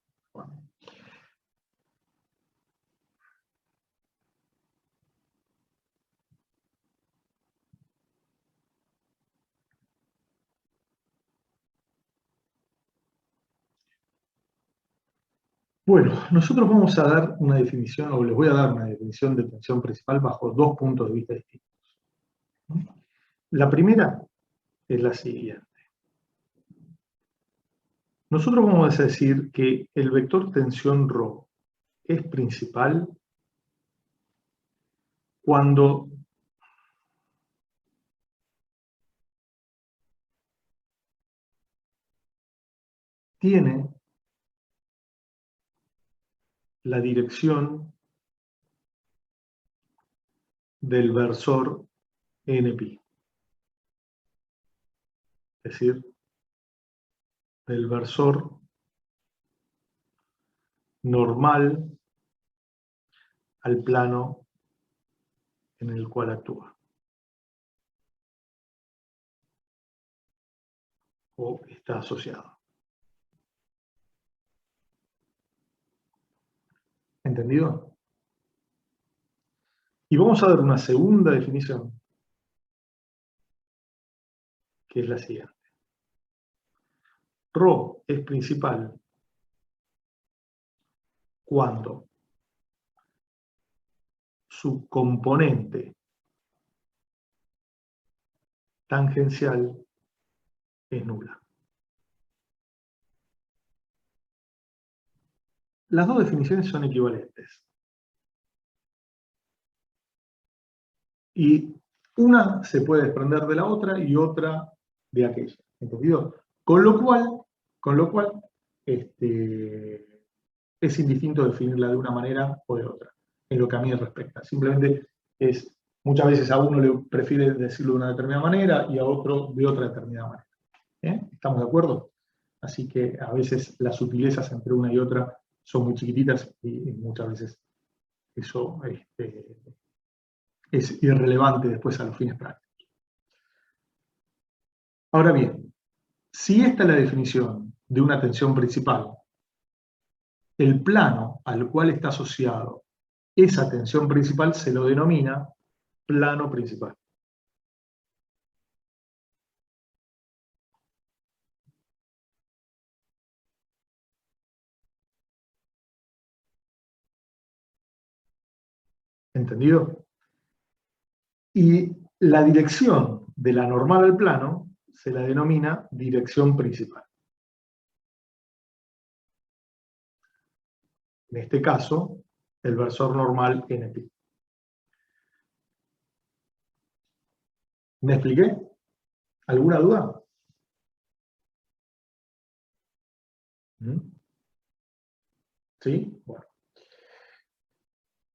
Bueno, nosotros vamos a dar una definición, o les voy a dar una definición de tensión principal bajo dos puntos de vista distintos. La primera es la siguiente. Nosotros vamos a decir que el vector tensión ρ es principal cuando tiene la dirección del versor NP. Es decir, del versor normal al plano en el cual actúa o está asociado. ¿Entendido? Y vamos a dar una segunda definición, que es la siguiente. Ρ es principal cuando su componente tangencial es nula. Las dos definiciones son equivalentes. Y una se puede desprender de la otra y otra de aquella. ¿Entendido? Con lo cual es indistinto definirla de una manera o de otra, en lo que a mí respecta. Simplemente muchas veces a uno le prefiere decirlo de una determinada manera y a otro de otra determinada manera. ¿Estamos de acuerdo? Así que a veces las sutilezas entre una y otra son muy chiquititas y muchas veces eso es irrelevante después a los fines prácticos. Ahora bien, si esta es la definición de una tensión principal, el plano al cual está asociado esa tensión principal se lo denomina plano principal. ¿Entendido? Y la dirección de la normal al plano se la denomina dirección principal. En este caso, el versor normal NP. ¿Me expliqué? ¿Alguna duda? ¿Sí? Bueno.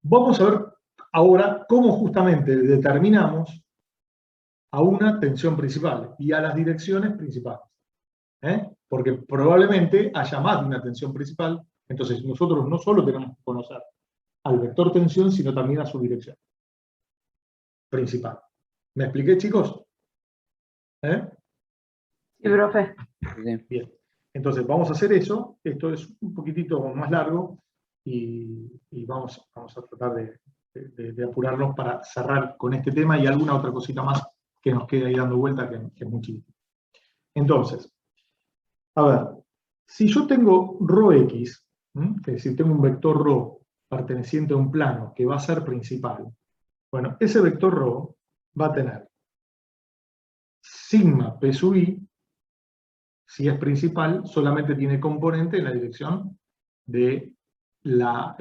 Vamos a ver ahora cómo justamente determinamos a una tensión principal y a las direcciones principales. Porque probablemente haya más de una tensión principal, entonces nosotros no solo tenemos que conocer al vector tensión, sino también a su dirección principal. ¿Me expliqué, chicos? Sí, profe. Bien. Entonces vamos a hacer eso. Esto es un poquitito más largo y vamos a tratar de apurarnos para cerrar con este tema y alguna otra cosita más que nos quede ahí dando vuelta, que es muy chiquita. Entonces, a ver, si yo tengo ρx, es decir, tengo un vector ρ perteneciente a un plano que va a ser principal, bueno, ese vector ρ va a tener sigma p sub i, si es principal, solamente tiene componente en la dirección de la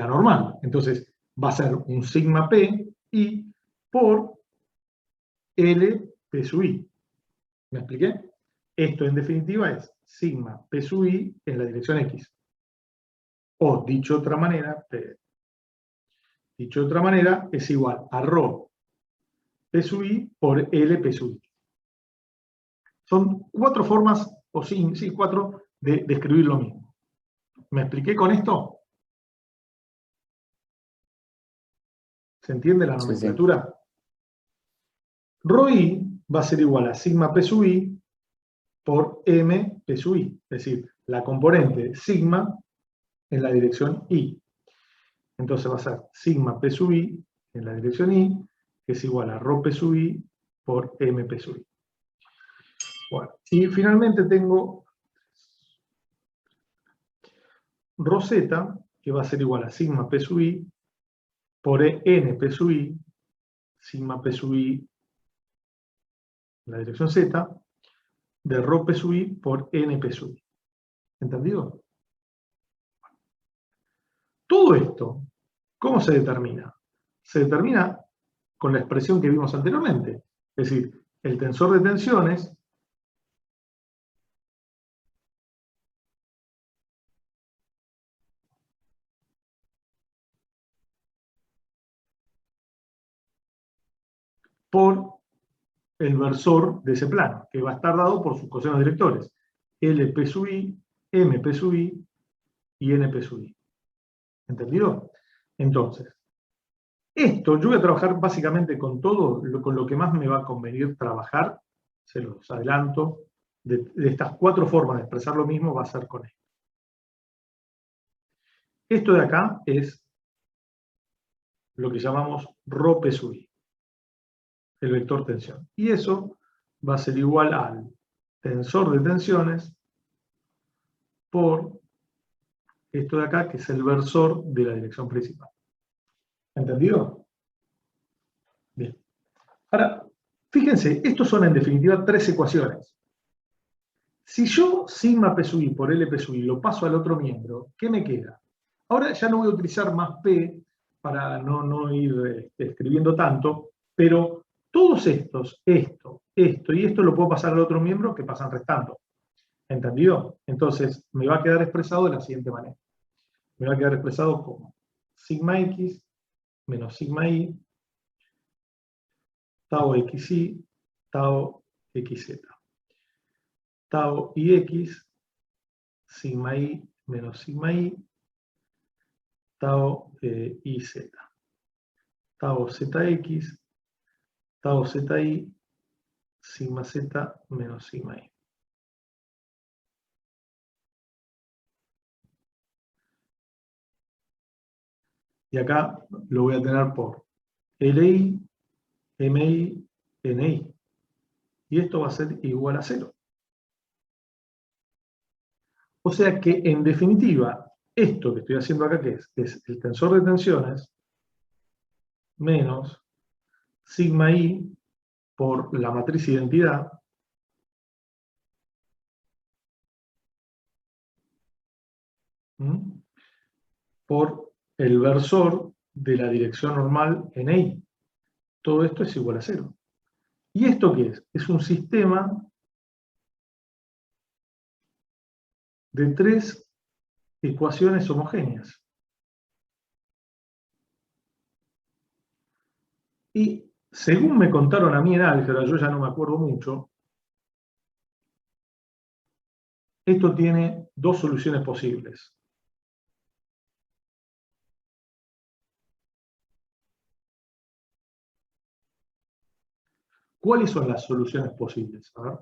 normal. Entonces, va a ser un sigma p i por L p sub i. ¿Me expliqué? Esto, en definitiva, es sigma p sub i en la dirección x. O, dicho de otra manera, es igual a ρ p sub i por L p sub i. Son cuatro formas, o sí, cuatro, de escribir lo mismo. ¿Me expliqué con esto? ¿Se entiende la nomenclatura? Sí. ρi va a ser igual a sigma p sub i por m p sub i, es decir, la componente sigma en la dirección i. Entonces va a ser sigma p sub i en la dirección i, que es igual a ρ p sub i por m p sub i. Bueno, y finalmente tengo ρz, que va a ser igual a sigma p sub i por n p sub i, sigma p sub i en la dirección z, de ρ p sub i por n p sub i. ¿Entendido? Todo esto, ¿cómo se determina? Se determina con la expresión que vimos anteriormente. Es decir, el tensor de tensiones por el versor de ese plano, que va a estar dado por sus cosenos directores. LP sub i, MP sub i y NP sub i. ¿Entendido? Entonces, esto yo voy a trabajar básicamente con todo, con lo que más me va a convenir trabajar, se los adelanto, de estas cuatro formas de expresar lo mismo va a ser con esto. Esto de acá es lo que llamamos ρ p sub i, el vector tensión. Y eso va a ser igual al tensor de tensiones por esto de acá, que es el versor de la dirección principal. ¿Entendido? Bien. Ahora, fíjense, estos son en definitiva tres ecuaciones. Si yo sigma p sub i por L p sub i lo paso al otro miembro, ¿qué me queda? Ahora ya no voy a utilizar más p para no ir escribiendo tanto, pero todos estos, esto y esto lo puedo pasar al otro miembro que pasan restando. ¿Entendido? Entonces me va a quedar expresado de la siguiente manera. Me va a quedar expresado como sigma x menos sigma i, tau xi, tau xz. Tau ix, sigma i menos sigma i, tau iz. Tau zx, tau zi, sigma z menos sigma i. Y acá lo voy a tener por Li, Mi, Ni. Y esto va a ser igual a 0. O sea que, en definitiva, esto que estoy haciendo acá, ¿qué es? Es el tensor de tensiones menos sigma i por la matriz identidad por el versor de la dirección normal en I. Todo esto es igual a 0. ¿Y esto qué es? Es un sistema de 3 ecuaciones homogéneas. Y según me contaron a mí en álgebra, yo ya no me acuerdo mucho, esto tiene 2 soluciones posibles. ¿Cuáles son las soluciones posibles? A ver.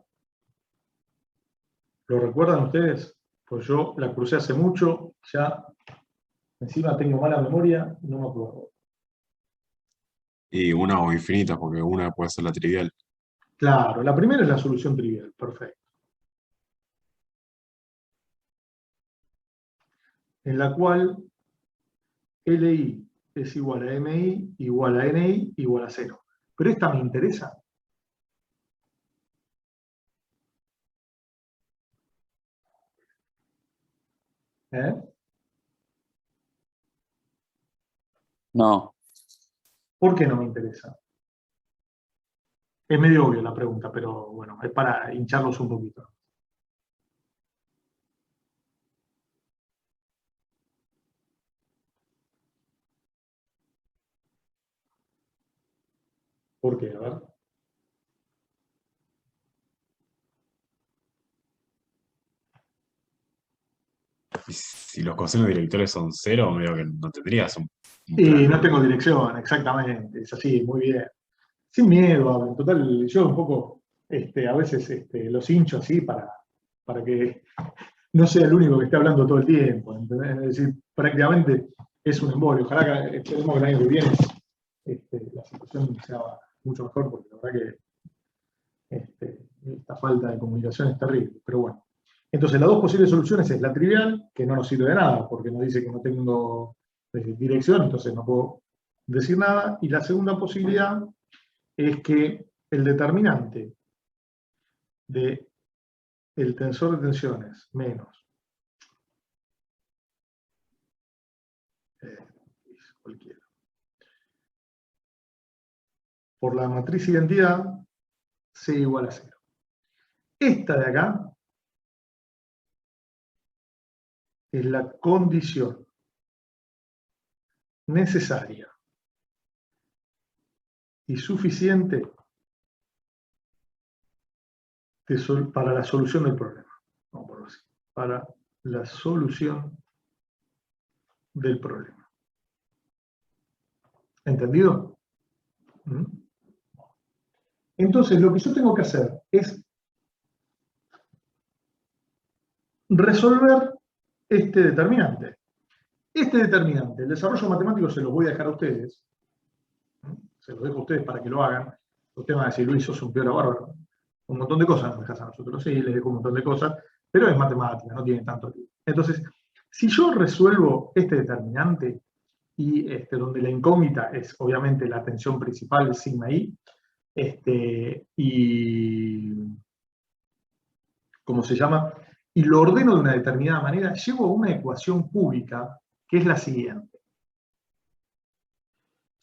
¿Lo recuerdan ustedes? Pues yo la crucé hace mucho, ya encima tengo mala memoria, no me acuerdo. Y una o infinita, porque una puede ser la trivial. Claro, la primera es la solución trivial, perfecto. En la cual LI es igual a MI, igual a NI, igual a 0. Pero esta me interesa. ¿Eh? No. ¿Por qué no me interesa? Es medio obvio la pregunta, pero bueno, es para hincharlos un poquito. ¿Por qué? A ver. Y si los cosinos directores son 0, medio que no tendrías un plano. Y no tengo dirección, exactamente, es así, muy bien. Sin miedo, en total, yo un poco, a veces los hincho así para que no sea el único que esté hablando todo el tiempo, ¿entendés? Es decir, prácticamente es un embolio. Ojalá que esperemos que el año que viene la situación sea mucho mejor, porque la verdad que esta falta de comunicación es terrible, pero bueno. Entonces, las 2 posibles soluciones es la trivial, que no nos sirve de nada, porque nos dice que no tengo dirección, entonces no puedo decir nada, y la segunda posibilidad es que el determinante del tensor de tensiones menos cualquiera por la matriz identidad sea igual a 0. Esta de acá es la condición necesaria y suficiente para la solución del problema. Vamos a ponerlo así. Para la solución del problema. ¿Entendido? Entonces, lo que yo tengo que hacer es resolver este determinante. Este determinante, el desarrollo matemático se los voy a dejar a ustedes. Se los dejo a ustedes para que lo hagan. Usted va a decir, Luis, sos un peor bárbaro. Un montón de cosas nos dejas a nosotros. Sí, les dejo un montón de cosas, pero es matemática, no tiene tanto tiempo. Entonces, si yo resuelvo este determinante, y donde la incógnita es obviamente la tensión principal, sigma I, y ¿cómo se llama? Y lo ordeno de una determinada manera, llego a una ecuación cúbica que es la siguiente.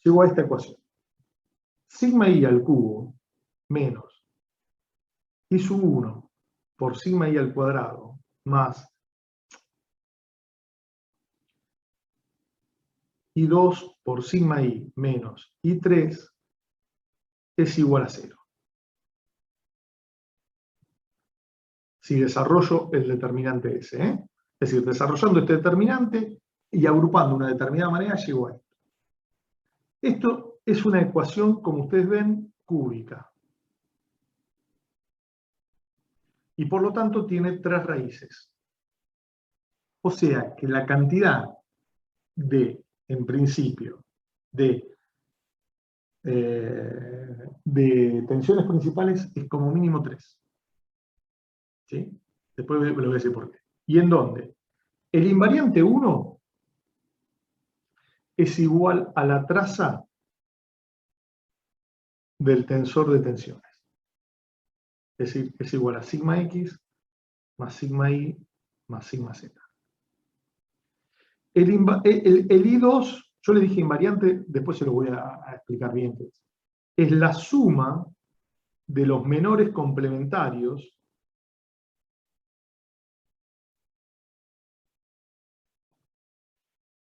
Llego a esta ecuación. Sigma I al cubo menos I sub 1 por sigma I al cuadrado más I2 por sigma I menos I3 es igual a 0. Si desarrollo el determinante S. Es decir, desarrollando este determinante y agrupando de una determinada manera, llego a esto. Esto es una ecuación, como ustedes ven, cúbica. Y por lo tanto tiene 3 raíces. O sea que la cantidad en principio, de tensiones principales es como mínimo 3. ¿Sí? Después lo voy a decir por qué. ¿Y en dónde? El invariante 1 es igual a la traza del tensor de tensiones. Es decir, es igual a sigma x más sigma y más sigma z. El I2, yo le dije invariante, después se lo voy a explicar bien qué es. Es la suma de los menores complementarios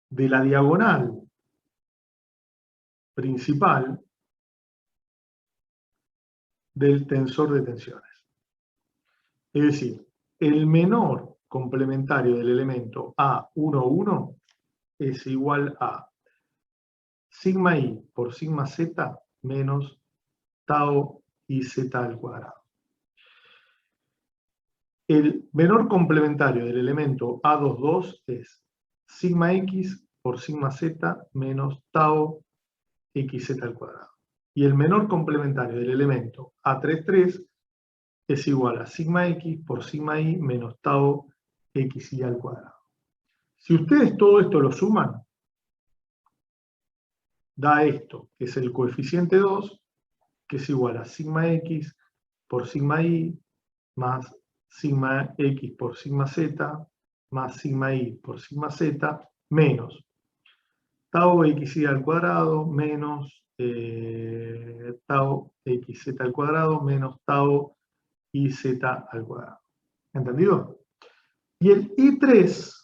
de la diagonal principal del tensor de tensiones. Es decir, el menor complementario del elemento A11 es igual a sigma i por sigma z menos tau i z al cuadrado. El menor complementario del elemento A22 es sigma x por sigma z menos tau xz al cuadrado. Y el menor complementario del elemento A33 es igual a sigma x por sigma y menos tau xy al cuadrado. Si ustedes todo esto lo suman, da esto, que es el coeficiente 2, que es igual a sigma x por sigma y más sigma x por sigma z más sigma y por sigma z menos tau xy al cuadrado menos tau xz al cuadrado menos tau iz al cuadrado. ¿Entendido? Y el I3,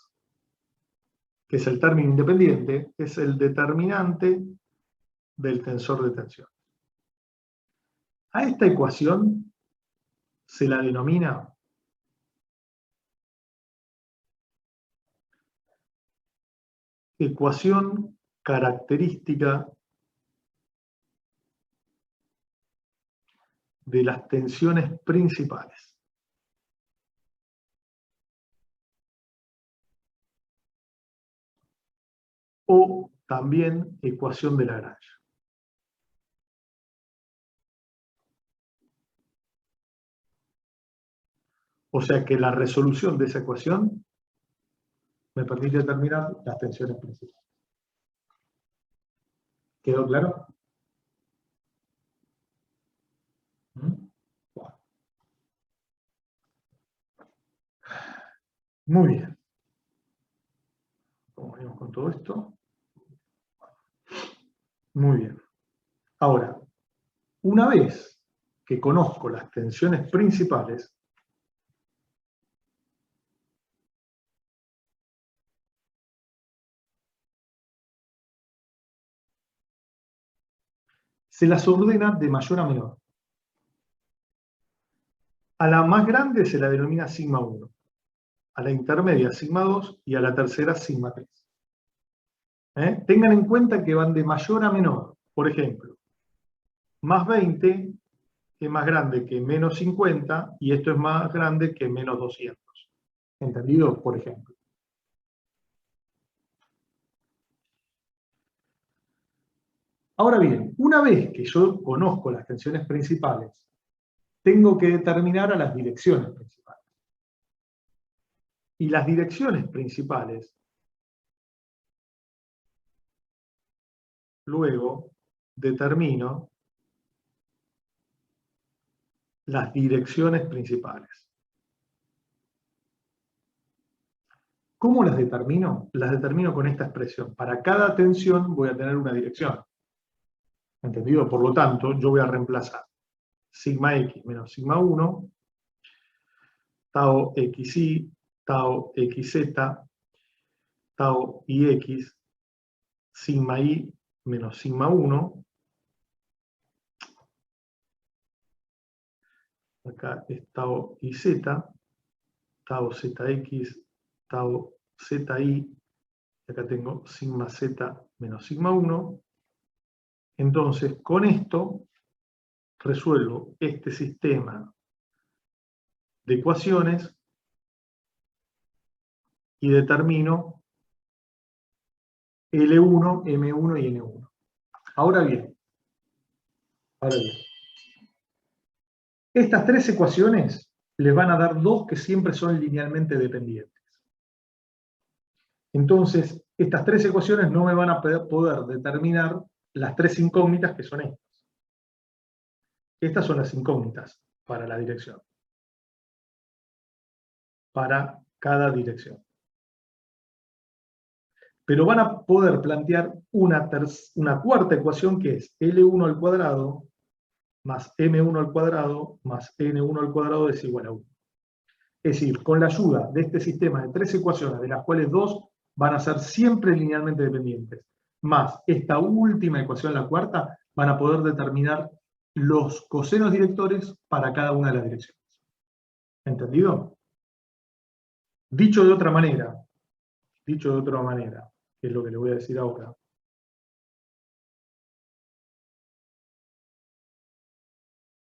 que es el término independiente, es el determinante del tensor de tensión. A esta ecuación se la denomina ecuación característica de las tensiones principales. O también ecuación de Lagrange. O sea que la resolución de esa ecuación me permite determinar las tensiones principales. ¿Quedó claro? Muy bien. ¿Cómo venimos con todo esto? Muy bien. Ahora, una vez que conozco las tensiones principales, se las ordena de mayor a menor. A la más grande se la denomina sigma 1, a la intermedia sigma 2 y a la tercera sigma 3. Tengan en cuenta que van de mayor a menor. Por ejemplo, más 20 es más grande que menos 50 y esto es más grande que menos 200. ¿Entendido? Por ejemplo. Ahora bien, una vez que yo conozco las tensiones principales, tengo que determinar a las direcciones principales. Y las direcciones principales, luego determino las direcciones principales. ¿Cómo las determino? Las determino con esta expresión. Para cada tensión voy a tener una dirección. ¿Entendido? Por lo tanto, yo voy a reemplazar sigma x menos sigma 1, tau xy, tau xz, tau ix, sigma y menos sigma 1. Acá es tau iz, tau zx, tau zi, y acá tengo sigma z menos sigma 1. Entonces, con esto resuelvo este sistema de ecuaciones y determino L1, M1 y N1. Ahora bien, estas tres ecuaciones les van a dar dos que siempre son linealmente dependientes. Entonces, estas tres ecuaciones no me van a poder determinar las tres incógnitas que son estas. Estas son las incógnitas para la dirección. Para cada dirección. Pero van a poder plantear una cuarta ecuación que es L1 al cuadrado más M1 al cuadrado más N1 al cuadrado es igual a 1. Es decir, con la ayuda de este sistema de 3 ecuaciones, de las cuales 2 van a ser siempre linealmente dependientes, más esta última ecuación, la cuarta, van a poder determinar los cosenos directores para cada una de las direcciones. ¿Entendido? Dicho de otra manera, que es lo que le voy a decir ahora,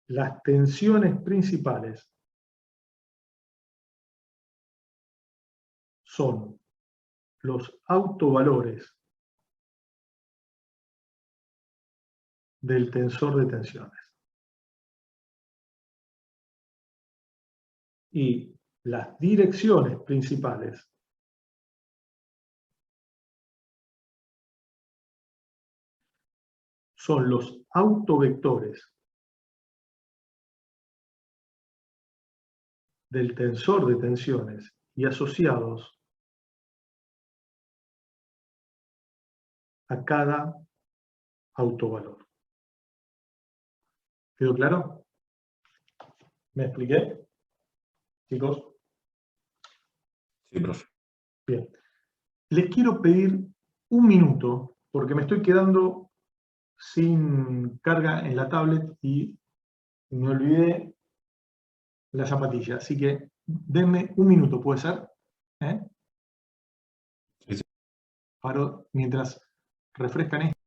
las tensiones principales son los autovalores del tensor de tensiones. Y las direcciones principales son los autovectores del tensor de tensiones y asociados a cada autovalor. ¿Quedó claro? ¿Me expliqué? Chicos. Sí, profe. Bien. Les quiero pedir un minuto, porque me estoy quedando sin carga en la tablet y me olvidé la zapatilla. Así que denme un minuto, ¿puede ser? Sí, sí. Paro mientras refrescan esto.